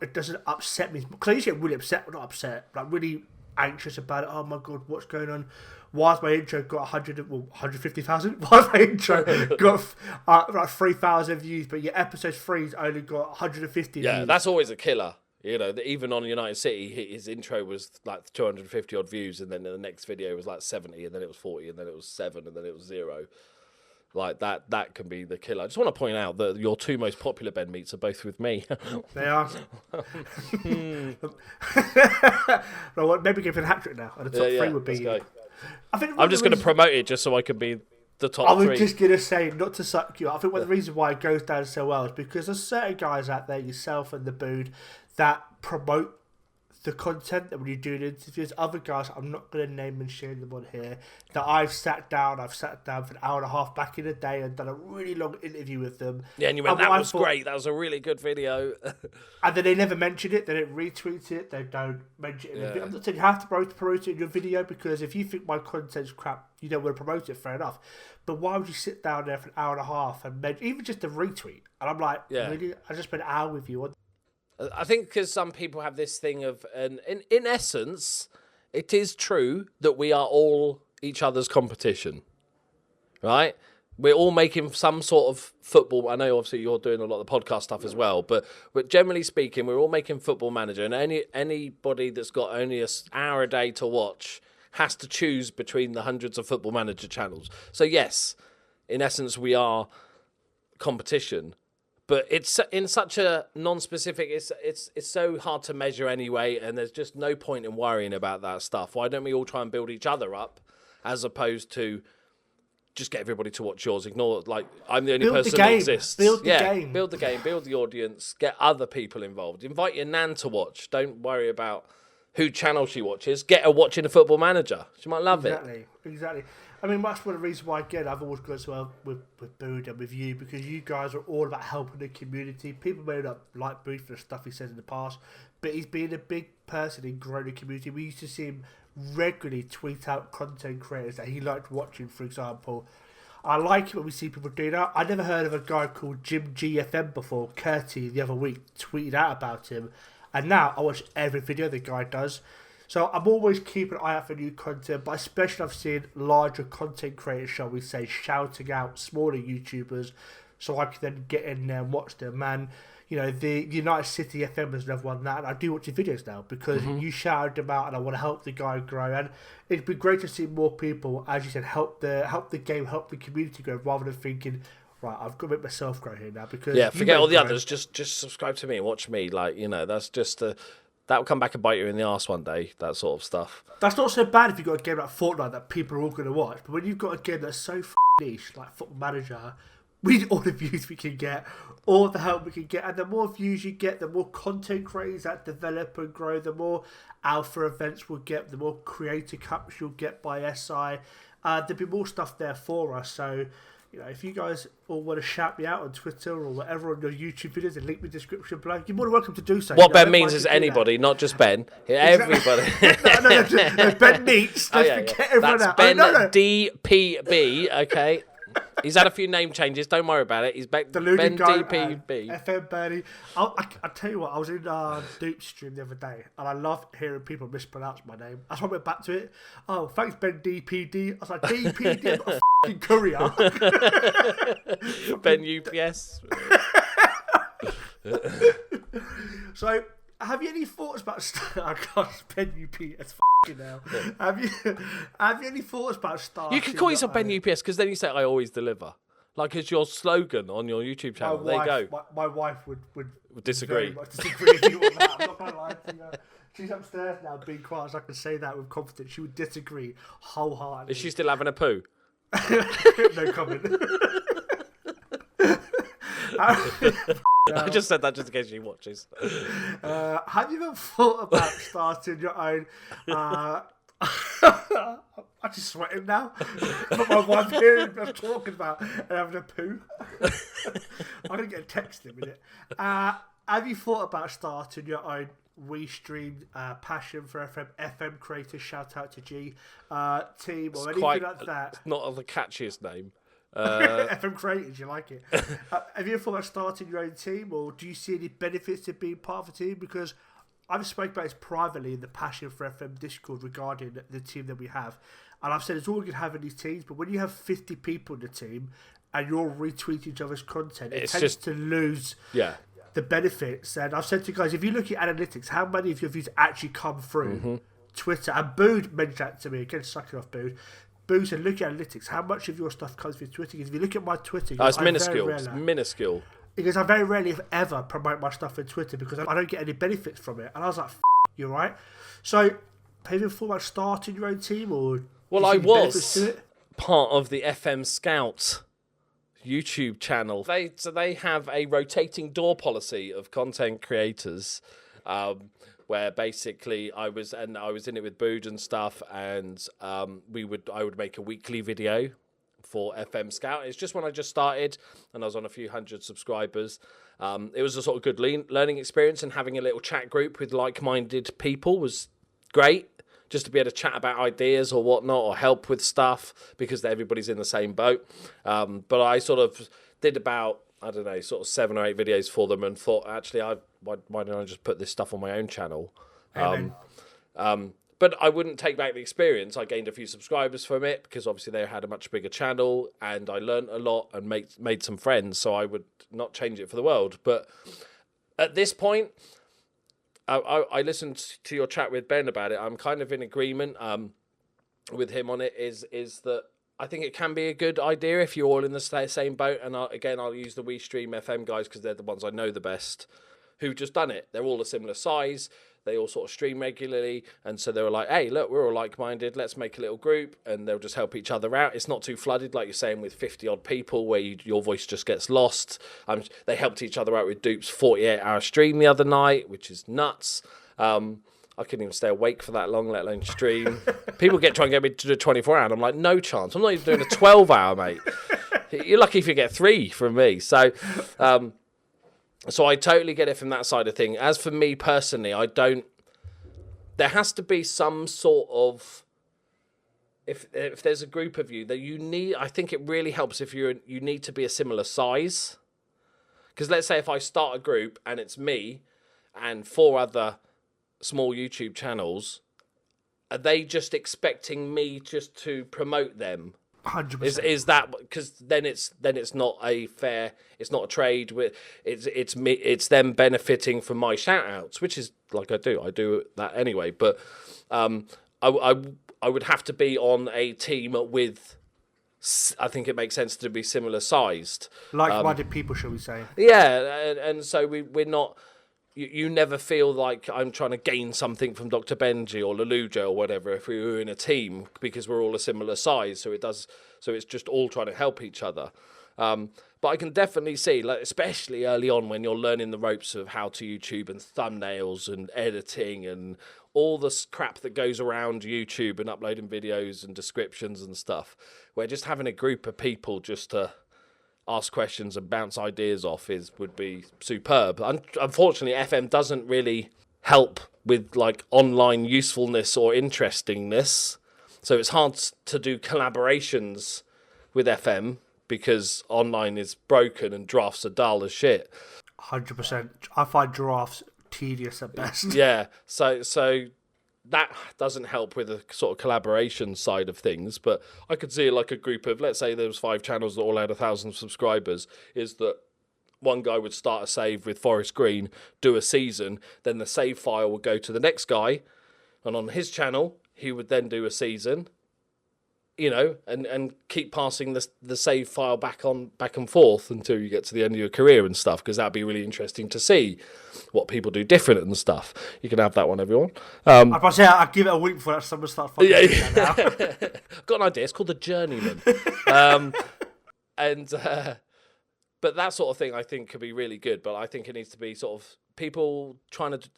it doesn't upset me. Because I used to get really upset, well, not upset, like really anxious about it. Oh my god, what's going on? Why has my intro got 150,000? Why has my intro got like 3,000 views, but your episode 3's only got 150 views? Yeah, that's always a killer. You know, even on United City, his intro was like 250 odd views, and then the next video was like 70, and then it was 40, and then it was 7, and then it was 0. Like that can be the killer. I just want to point out that your 2 most popular Ben Meets are both with me. They are. Well, maybe give it a hat trick now. And the top 3 would be you. I'm just going to promote it just so I can be the top 3. I was just going to say, not to suck you up, I think one of the reasons why it goes down so well is because there's certain guys out there, yourself and the Bood, that promote the content that when you're doing interviews. Other guys, I'm not going to name and shame them on here, that I've sat down for an hour and a half back in the day and done a really long interview with them. Yeah, and you went, that was great. That was a really good video. And then they never mention it. They don't retweet it. They don't mention it. Yeah. I'm not saying you have to promote it in your video, because if you think my content's crap, you don't want to promote it, fair enough. But why would you sit down there for an hour and a half and even just a retweet? And I'm like, really? I just spent an hour with you. I think because some people have this thing of, and in essence, it is true that we are all each other's competition, right? We're all making some sort of football. I know obviously you're doing a lot of the podcast stuff as well, but generally speaking, we're all making Football Manager, and anybody that's got only an hour a day to watch has to choose between the hundreds of Football Manager channels. So yes, in essence, we are competition. But it's in such a non-specific. It's so hard to measure anyway, and there's just no point in worrying about that stuff. Why don't we all try and build each other up, as opposed to just get everybody to watch yours? Ignore, like, I'm the only person that exists. Build the game. Build the game. Build the audience. Get other people involved. Invite your nan to watch. Don't worry about who channel she watches. Get her watching a Football Manager. She might love it. Exactly. I mean, that's one of the reasons why, again, I've always gone so well with Bood and with you, because you guys are all about helping the community. People may not like Bood for the stuff he says in the past, but he's been a big person in growing the community. We used to see him regularly tweet out content creators that he liked watching, for example. I like it when we see people do that. I never heard of a guy called Jim GFM before. Curty, the other week, tweeted out about him. And now I watch every video the guy does. So I'm always keeping an eye out for new content, but especially I've seen larger content creators, shall we say, shouting out smaller YouTubers, so I can then get in there and watch them. And, you know, the United City FM is another one that, and I do watch your videos now because you shouted them out, and I want to help the guy grow. And it'd be great to see more people, as you said, help the game, help the community grow, rather than thinking, right, I've got to make myself grow here now. Because forget all the others. Just subscribe to me and watch me. Like, you know, that's just that will come back and bite you in the arse one day, that sort of stuff. That's not so bad if you've got a game like Fortnite that people are all going to watch. But when you've got a game that's so niche, like Football Manager, we need all the views we can get, all the help we can get. And the more views you get, the more content creators that develop and grow, the more alpha events we'll get, the more creator cups you'll get by SI. There'll be more stuff there for us. So, if you guys all want to shout me out on Twitter or whatever on your YouTube videos and link me in the description below, you're more than welcome to do so. What Ben means is anybody, not just Ben. Everybody. no, Ben Neats. Let's forget everyone That's out. Ben DPB, okay? He's had a few name changes. Don't worry about it. He's Ben DPB. FM Bernie. I'll tell you what, I was in Dupe stream the other day, and I love hearing people mispronounce my name. That's why I went back to it. Oh, thanks, Ben DPD. I was like, DPD, I'm not a f***ing courier. Ben UPS. So, have you any thoughts about... Oh, gosh, Ben UPS, f***ing hell. Have you any thoughts about starting... You can call yourself Ben UPS, because then you say, I always deliver. Like, it's your slogan on your YouTube channel. There you go. My wife would disagree. Very much disagree with you on that. I'm not going to lie to you. She's upstairs now, being quiet, so I can say that with confidence. She would disagree wholeheartedly. Is she still having a poo? No comment. I just said that just in case she watches. Have you ever thought about starting your own... I'm just sweating now. But my wife hearing us talking about and having a poo. I'm going to get a text in a minute. Have you thought about starting your own WeStream Passion4FM FM creators? Shout out to G team or anything like that. Not the catchiest name. FM creators, you like it? Have you ever thought about starting your own team, or do you see any benefits to being part of a team? Because I've spoken about this privately in the Passion4FM Discord regarding the team that we have, and I've said it's all good having these teams, but when you have 50 people in the team and you're all retweeting each other's content, it tends to lose the benefits. And I've said to you guys, if you look at analytics, how many of your views actually come through Twitter? And Bood mentioned that to me, again, sucking off Bood. Boo said, look at analytics. How much of your stuff comes through Twitter? Because if you look at my Twitter... it's minuscule. It's minuscule. Because I very rarely, if ever, promote my stuff on Twitter because I don't get any benefits from it. And I was like, you're right. So, have you thought about starting your own team? Or well, I was part of the FM Scout YouTube channel. They have a rotating door policy of content creators, where basically I was in it with Bood and stuff, and I would make a weekly video for FM Scout. It's just when I just started and I was on a few hundred subscribers. It was a sort of good learning experience, and having a little chat group with like-minded people was great, just to be able to chat about ideas or whatnot, or help with stuff, because everybody's in the same boat. But I sort of did about, I don't know, sort of 7 or 8 videos for them, and thought, actually, why don't I just put this stuff on my own channel? But I wouldn't take back the experience. I gained a few subscribers from it because obviously they had a much bigger channel, and I learned a lot and made some friends. So I would not change it for the world. But at this point, I listened to your chat with Ben about it. I'm kind of in agreement with him on it. Is that I think it can be a good idea if you're all in the same boat. And I'll use the WeStream FM guys because they're the ones I know the best, who've just done it. They're all a similar size. They all sort of stream regularly, and so they were like, hey, look, we're all like-minded, let's make a little group, and they'll just help each other out. It's not too flooded, like you're saying, with 50-odd people, where your voice just gets lost. They helped each other out with Dupe's 48-hour stream the other night, which is nuts. I couldn't even stay awake for that long, let alone stream. People try and get me to do a 24-hour, and I'm like, no chance. I'm not even doing a 12-hour, mate. You're lucky if you get 3 from me. So I totally get it from that side of thing. As for me personally, there has to be some sort of, if there's a group of you that you need, I think it really helps if you need to be a similar size. Because let's say if I start a group and it's me and 4 other small YouTube channels, are they just expecting me just to promote them? 100%. Is that because then it's not a fair, it's not a trade with it's them benefiting from my shout outs, which is like I do that anyway, but I would have to be on a team with, I think it makes sense to be similar sized, like-minded people, shall we say? And so we're not. You never feel like I'm trying to gain something from Dr. Benji or Leluja or whatever if we were in a team, because we're all a similar size. So it's just all trying to help each other. But I can definitely see, like, especially early on when you're learning the ropes of how to YouTube and thumbnails and editing and all the crap that goes around YouTube and uploading videos and descriptions and stuff, where just having a group of people just to ask questions and bounce ideas off would be superb. Unfortunately, FM doesn't really help with like online usefulness or interestingness, so it's hard to do collaborations with FM because online is broken and drafts are dull as shit. 100%. I find drafts tedious at best. Yeah, so that doesn't help with the sort of collaboration side of things, but I could see like a group of, let's say there was 5 channels that all had 1,000 subscribers, is that one guy would start a save with Forest Green, do a season, then the save file would go to the next guy, and on his channel, he would then do a season, you know, and keep passing the save file back and forth until you get to the end of your career and stuff, because that'd be really interesting to see what people do different and stuff. You can have that one, everyone. I was about to say, I'll give it a week before someone starts fucking doing that now. I've got an idea. It's called The Journeyman. But that sort of thing I think could be really good, but I think it needs to be sort of people trying to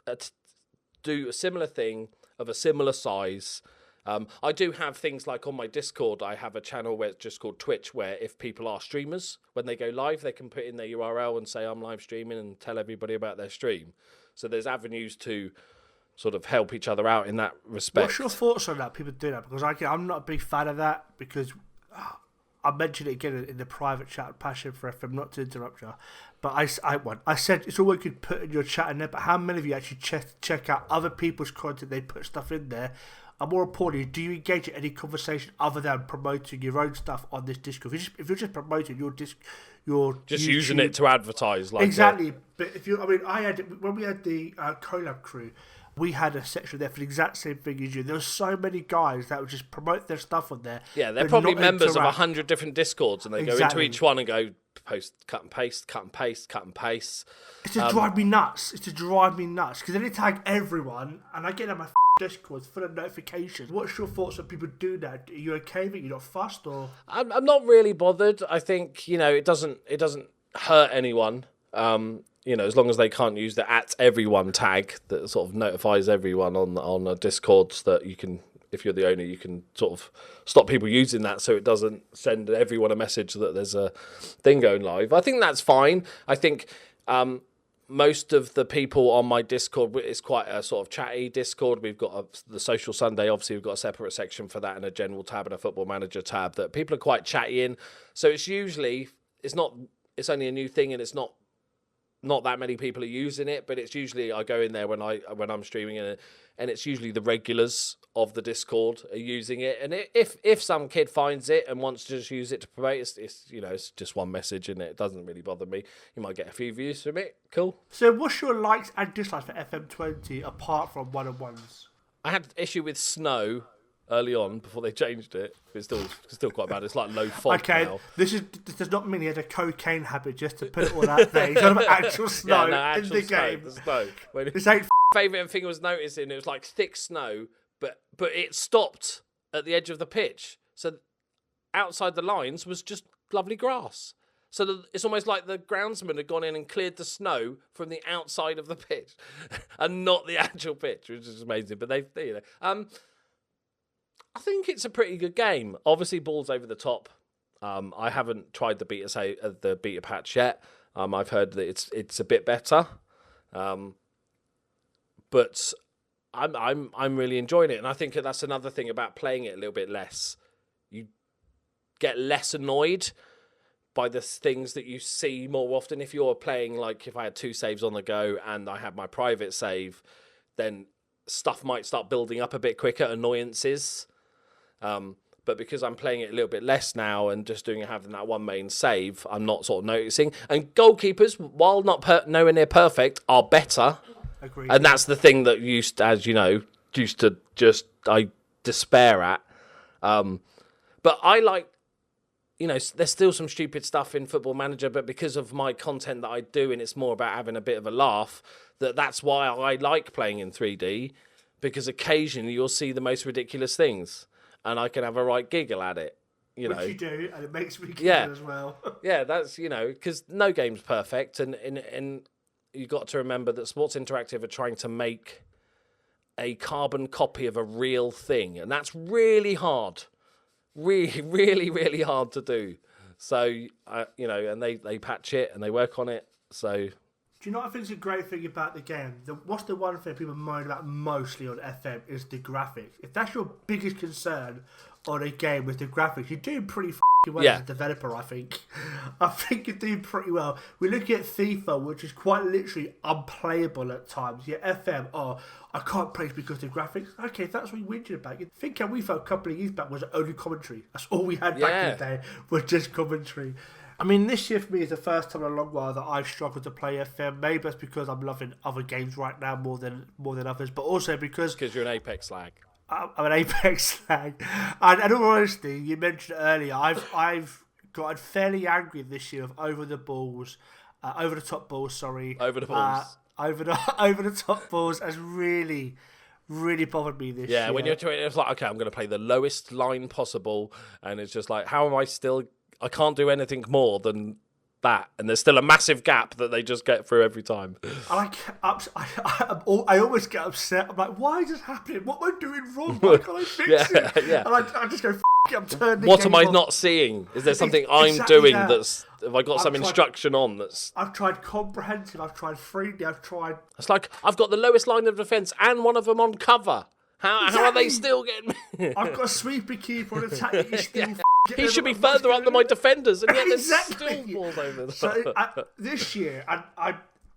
do a similar thing of a similar size. I do have things like on my Discord, I have a channel where it's just called Twitch, where if people are streamers, when they go live, they can put in their URL and say, I'm live streaming, and tell everybody about their stream. So there's avenues to sort of help each other out in that respect. What's your thoughts on that, people do that? Because I'm not a big fan of that, because I mentioned it again in the private chat, Passion4FM, not to interrupt you, but I said it's all we could put in your chat in there, but how many of you actually check out other people's content, they put stuff in there? And more importantly, do you engage in any conversation other than promoting your own stuff on this Discord? If you're just promoting your just YouTube, using it to advertise, like exactly. But when we had the collab crew, we had a section there for the exact same thing as you. There were so many guys that would just promote their stuff on there. Yeah, they're probably members of 100 different Discords, and they go into each one and go post, cut and paste, cut and paste, cut and paste. It's to drive me nuts. Because then they tag everyone, and I get on my Discord full of notifications. What's your thoughts when people do that? Are you okay with it? You're not fussed, or? I'm not really bothered. I think, you know, it doesn't hurt anyone. You know, as long as they can't use the @everyone tag that sort of notifies everyone on a Discord, so that you can, if you're the owner, you can sort of stop people using that so it doesn't send everyone a message that there's a thing going live. I think that's fine. I think most of the people on my Discord, it's quite a sort of chatty Discord. We've got the Social Sunday, obviously we've got a separate section for that, and a general tab and a Football Manager tab that people are quite chatty in. So it's usually, it's only a new thing, and it's not that many people are using it, but it's usually, I go in there when I'm streaming, and it's usually the regulars of the Discord are using it. And if some kid finds it and wants to just use it to promote, it's you know, it's just one message, and it doesn't really bother me. You might get a few views from it. Cool. So what's your likes and dislikes for FM20 apart from one-on-ones? I had issue with Snow early on before they changed it. It's still quite bad. It's like low font now. This does not mean he had a cocaine habit, just to put it all out there. He's talking about actual snow in the game. The snow. This ain't favourite thing I was noticing, it was like thick snow, but it stopped at the edge of the pitch. So outside the lines was just lovely grass. So it's almost like the groundsman had gone in and cleared the snow from the outside of the pitch and not the actual pitch, which is amazing. But they you know. I think it's a pretty good game. Obviously, balls over the top. I haven't tried the beta patch yet. I've heard that it's a bit better, but I'm really enjoying it, and I think that's another thing about playing it a little bit less. You get less annoyed by the things that you see more often. If you're playing, like if I had 2 saves on the go and I had my private save, then stuff might start building up a bit quicker, annoyances. But because I'm playing it a little bit less now and just having that one main save, I'm not sort of noticing. And goalkeepers, while not nowhere near perfect, are better. Agreed. And that's the thing that I despair at. But I like, you know, there's still some stupid stuff in Football Manager, but because of my content that I do, and it's more about having a bit of a laugh, that's why I like playing in 3D, because occasionally you'll see the most ridiculous things. And I can have a right giggle at it, you know. Which you do, and it makes me giggle as well. Yeah, that's, you know, because no game's perfect, and you've got to remember that Sports Interactive are trying to make a carbon copy of a real thing, and that's really hard. Really, really, really hard to do. So, and they patch it and they work on it. So, do you know what I think is a great thing about the game? What's the one thing people moan about mostly on FM is the graphics. If that's your biggest concern on a game with the graphics, you're doing pretty well as a developer, I think. I think you're doing pretty well. We're looking at FIFA, which is quite literally unplayable at times. Yeah, FM, I can't play it because of the graphics. Okay, if that's what you're whinging about. You think how we felt a couple of years back was only commentary. That's all we had back in the day, was just commentary. I mean, this year for me is the first time in a long while that I've struggled to play FM. Maybe that's because I'm loving other games right now more than others, but also because you're an Apex slag. I'm an Apex slag. And in all honesty, you mentioned earlier, I've gotten fairly angry this year of over the top balls. Over the top balls has really bothered me this year. Yeah, when you're doing it, it's like, okay, I'm going to play the lowest line possible, and it's just like, how am I can't do anything more than that, and there's still a massive gap that they just get through every time. I almost get upset. I'm like, why is this happening? What am I doing wrong? Why can't I fix it? Yeah. And I just go, it, I'm turning. What am I not seeing? Is there something I'm doing that's? Have I got some instruction on that's? I've tried comprehensive. I've tried 3D. I've tried. It's like I've got the lowest line of defence and one of them on cover. How are they still getting me? I've got a sweeper keeper on attack. He should be further up than my defenders, and yet there's still balls over. So this year,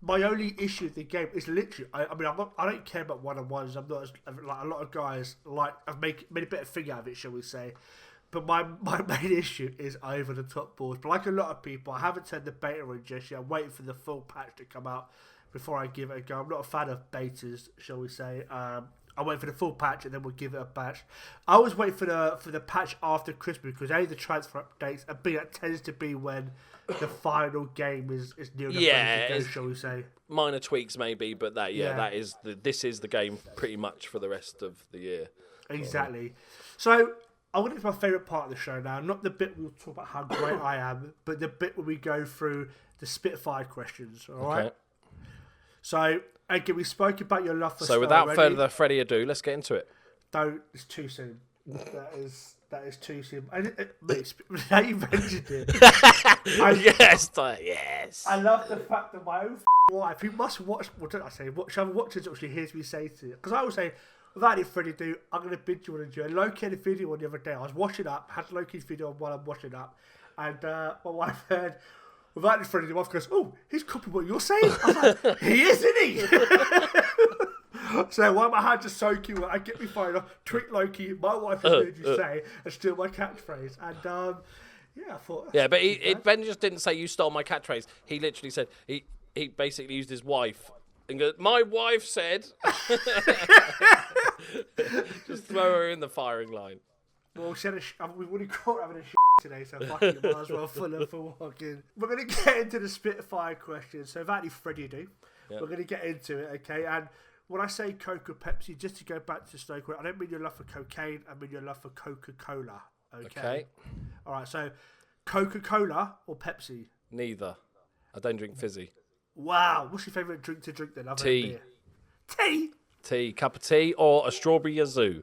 my only issue with the game is literally. I don't care about one-on-ones. I'm not like a lot of guys like. I've made a bit of thing out of it, shall we say? But my main issue is over the top balls. But like a lot of people, I haven't turned the beta on just yet. I'm waiting for the full patch to come out before I give it a go. I'm not a fan of betas, shall we say? I'll wait for the full patch and then we'll give it a patch. I always wait for the patch after Christmas because A, the transfer updates, and B, that tends to be when the final game is near enough ready to go, shall we say. Minor tweaks maybe, but this is the game pretty much for the rest of the year. Exactly. So I want to get to my favourite part of the show now. Not the bit we'll talk about how great I am, but the bit where we go through the Spitfire questions. All right. Okay. So, again, we spoke about your love for So, without further Freddie ado, let's get into it. Don't. It's too soon. That is too soon. Now you mentioned it. Yes. I love the fact that my own wife, who must watch, what did I say? Whichever watches it, she hears me say to it. Because I always say, without it, Freddie do, I'm going to binge you on a and Loki had a video on the other day. I was washing up, had Loki's video on while I'm washing up, and my wife heard. Without this, Freddie, the wife goes, "Oh, he's copying what you're saying." I was like, "He is, isn't he?" So while my hands are soaking, I get me phone off, tweet Loki. My wife has heard you say, and steal my catchphrase. And I thought. Yeah, but Ben just didn't say you stole my catchphrase. He literally said he basically used his wife and goes, "My wife said." Just throw her in the firing line. Well, we've already caught having a today, so fucking might as well full walking. We're going to get into the Spitfire questions. So, that Freddie do. Yep. We're going to get into it, okay? And when I say Coke or Pepsi, just to go back to Stoke, I don't mean your love for cocaine. I mean your love for Coca-Cola, okay? All right, so Coca-Cola or Pepsi? Neither. I don't drink fizzy. Wow. What's your favourite drink to drink then? Tea. Tea? Tea. Cup of tea or a strawberry yazoo.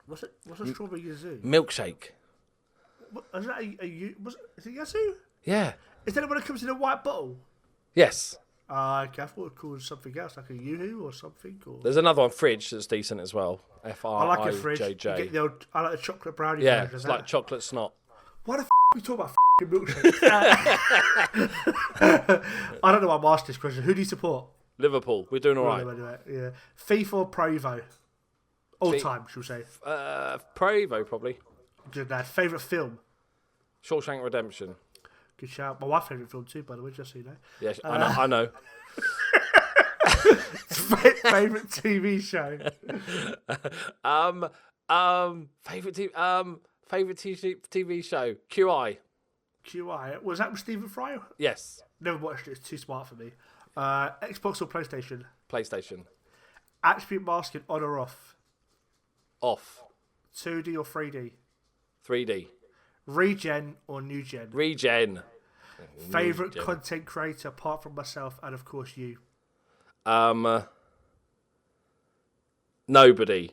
What's a strawberry yazoo? Milkshake. What, is that is it yazoo? Yeah. Is that the one that comes in a white bottle? Yes. Okay, I thought it was called something else, like a Yoo-hoo or something. Or... There's another one, Fridge, that's decent as well. Frijj. I like a Fridge. I like the chocolate brownie. Yeah, it's like chocolate snot. Why the are we talking about milkshakes? I don't know why I'm asking this question. Who do you support? Liverpool. We're doing all right. Yeah. FIFA or Provo? All time, should we say? Provo, probably. Good dad. Favourite film? Shawshank Redemption. Good shout. My wife's favourite film too, by the way, just so you know. Yeah, I know. Favourite TV show? Favourite TV show? QI. QI. Was that with Stephen Fry? Yes. Never watched it. It's too smart for me. Xbox or PlayStation? PlayStation. Attribute masking on or off? Off. 2D or 3D? 3D. Regen or new gen? Regen. Favourite content creator apart from myself and of course you? Nobody.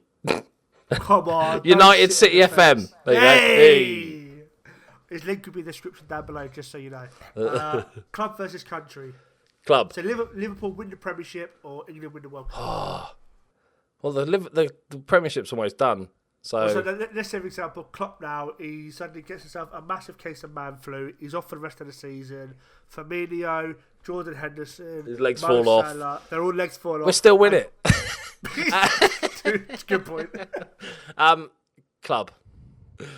Come on. United City FM. There you go. Hey. His link will be in the description down below, just so you know. Club versus country. Club. So Liverpool win the Premiership or England win the World Cup? Well, the Premiership's almost done. So let's say, for example, Klopp now, he suddenly gets himself a massive case of man flu. He's off for the rest of the season. Firmino, Jordan Henderson, his legs Mo fall Salah, off. They're all legs fall off. We still win it. Good point. Club.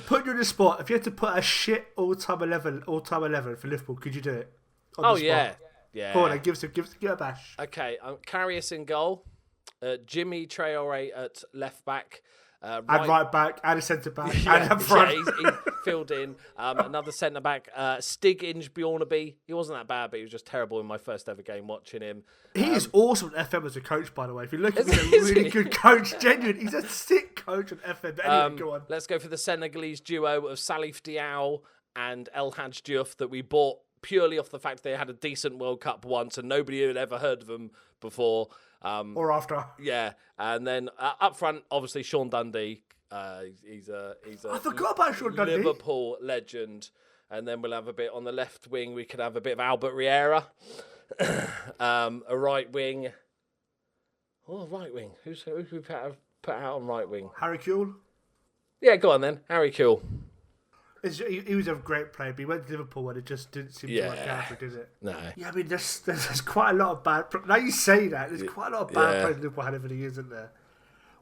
Put you in the spot. If you had to put a shit all-time 11 for Liverpool, could you do it? Yeah. Go on, give it a bash. Okay, Karius in goal. Jimmy Traore at left back. Right back, and a centre back, and up front. Yeah, he's filled in. Another centre back, Stig Inge Bjornaby. He wasn't that bad, but he was just terrible in my first ever game watching him. He is awesome at FM as a coach, by the way. If you look at him, he's a really good coach. Genuine, he's a sick coach on FM. But anyway, go on. Let's go for the Senegalese duo of Salif Diao and El Hadj Diouf that we bought purely off the fact they had a decent World Cup once and nobody had ever heard of them before. Or after. Yeah, and then up front, obviously Sean Dundee. He's a I forgot about Sean Dundee. Liverpool legend. And then we'll have a bit on the left wing. We could have a bit of Albert Riera. A right wing. Oh, right wing. Who we put out on right wing? Harry Kewell. Yeah, go on then. Harry Kewell. He was a great player, but he went to Liverpool and it just didn't seem to work out, did it? No. Yeah, I mean, there's quite a lot of bad... Now you say that, there's quite a lot of bad players Liverpool had over the years, isn't there?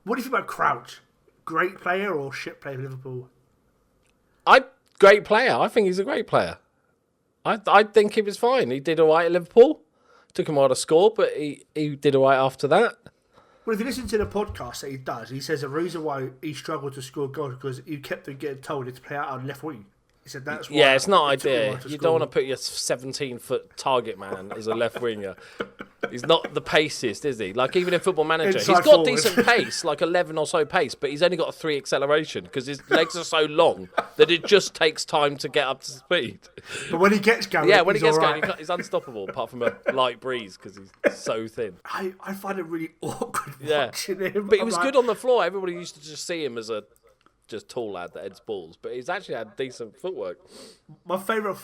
What do you think about Crouch? Great player or shit player for Liverpool? Great player. I think he's a great player. I think he was fine. He did all right at Liverpool. Took him a while to score, but he did all right after that. Well, if you listen to the podcast that he does, he says the reason why he struggled to score goals because he kept on getting told to play out on left wing. He said that's why. Yeah, it's not ideal. You don't want to put your 17-foot target man as a left winger. He's not the paciest, is he? Like, even in Football Manager, he's got decent pace, like 11 or so pace, but he's only got a 3 acceleration because his legs are so long that it just takes time to get up to speed. But when he gets going, yeah, when he gets going, he's unstoppable, apart from a light breeze because he's so thin. I find it really awkward watching him. But he was good on the floor. Everybody used to just see him as a just tall lad that heads balls, but he's actually had decent footwork. My favourite,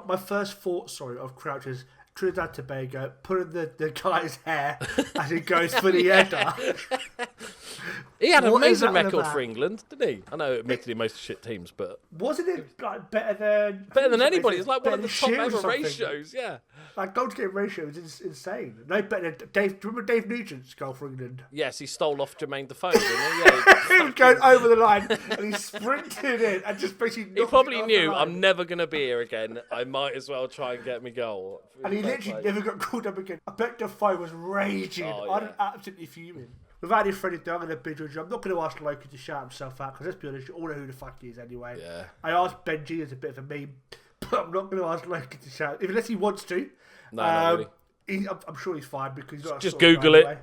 my first thought, of Crouch is Trinidad and Tobago, putting the guy's hair as he goes for the header. He had an amazing record for England, didn't he? I know, admittedly, most shit teams, but wasn't it like better than anybody? It's like one of the top ever ratios, yeah. Like goal to game ratio is insane. No better than Dave. Do you remember Dave Nugent's goal for England? Yes, he stole off Jermaine Defoe, didn't he? Yeah, he was going over the line and he sprinted in and just basically. He probably knew I'm never going to be here again. I might as well try and get me goal. And he literally never got called up again. I bet Defoe was raging. I was absolutely fuming. Without any further ado, I'm going to bid you. I'm not going to ask Loki to shout himself out because let's be honest, you all know who the fuck he is anyway. Yeah. I asked Benji as a bit of a meme, but I'm not going to ask Loki to shout unless he wants to. No, not really. I'm sure he's fine because he's not. Just Google it.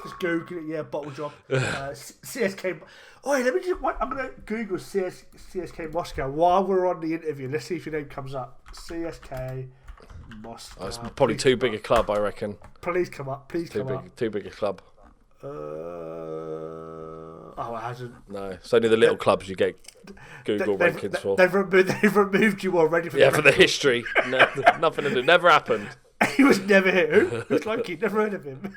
Just Google it. Yeah, bottle job. CSK. Oh, let me just. I'm going to Google CSK Moscow while we're on the interview. Let's see if your name comes up. CSK Moscow. Oh, it's probably too big a club, I reckon. Please come up. Please come up. Too big a club. It hasn't. No, it's only the little clubs you get Google rankings for. They've removed you already. For the history. No, nothing to do. Never happened. He was never here. Who's Loki? Never heard of him.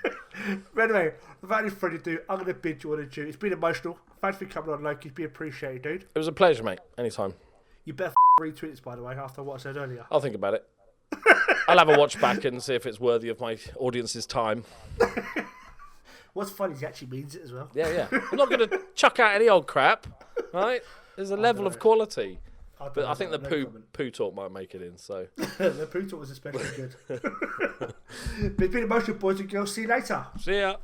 But anyway, without any further ado, I'm going to bid you on a due. It's been emotional. Thanks for coming on, Loki. It's been appreciated, dude. It was a pleasure, mate. Anytime. You better retweet this, by the way, after what I said earlier. I'll think about it. I'll have a watch back and see if it's worthy of my audience's time. What's funny is he actually means it as well. Yeah. I'm not going to chuck out any old crap, right? There's a level of quality. But I think the poo talk might make it in, so. The poo talk was especially good. But it's been emotional, boys and girls. See you later. See ya.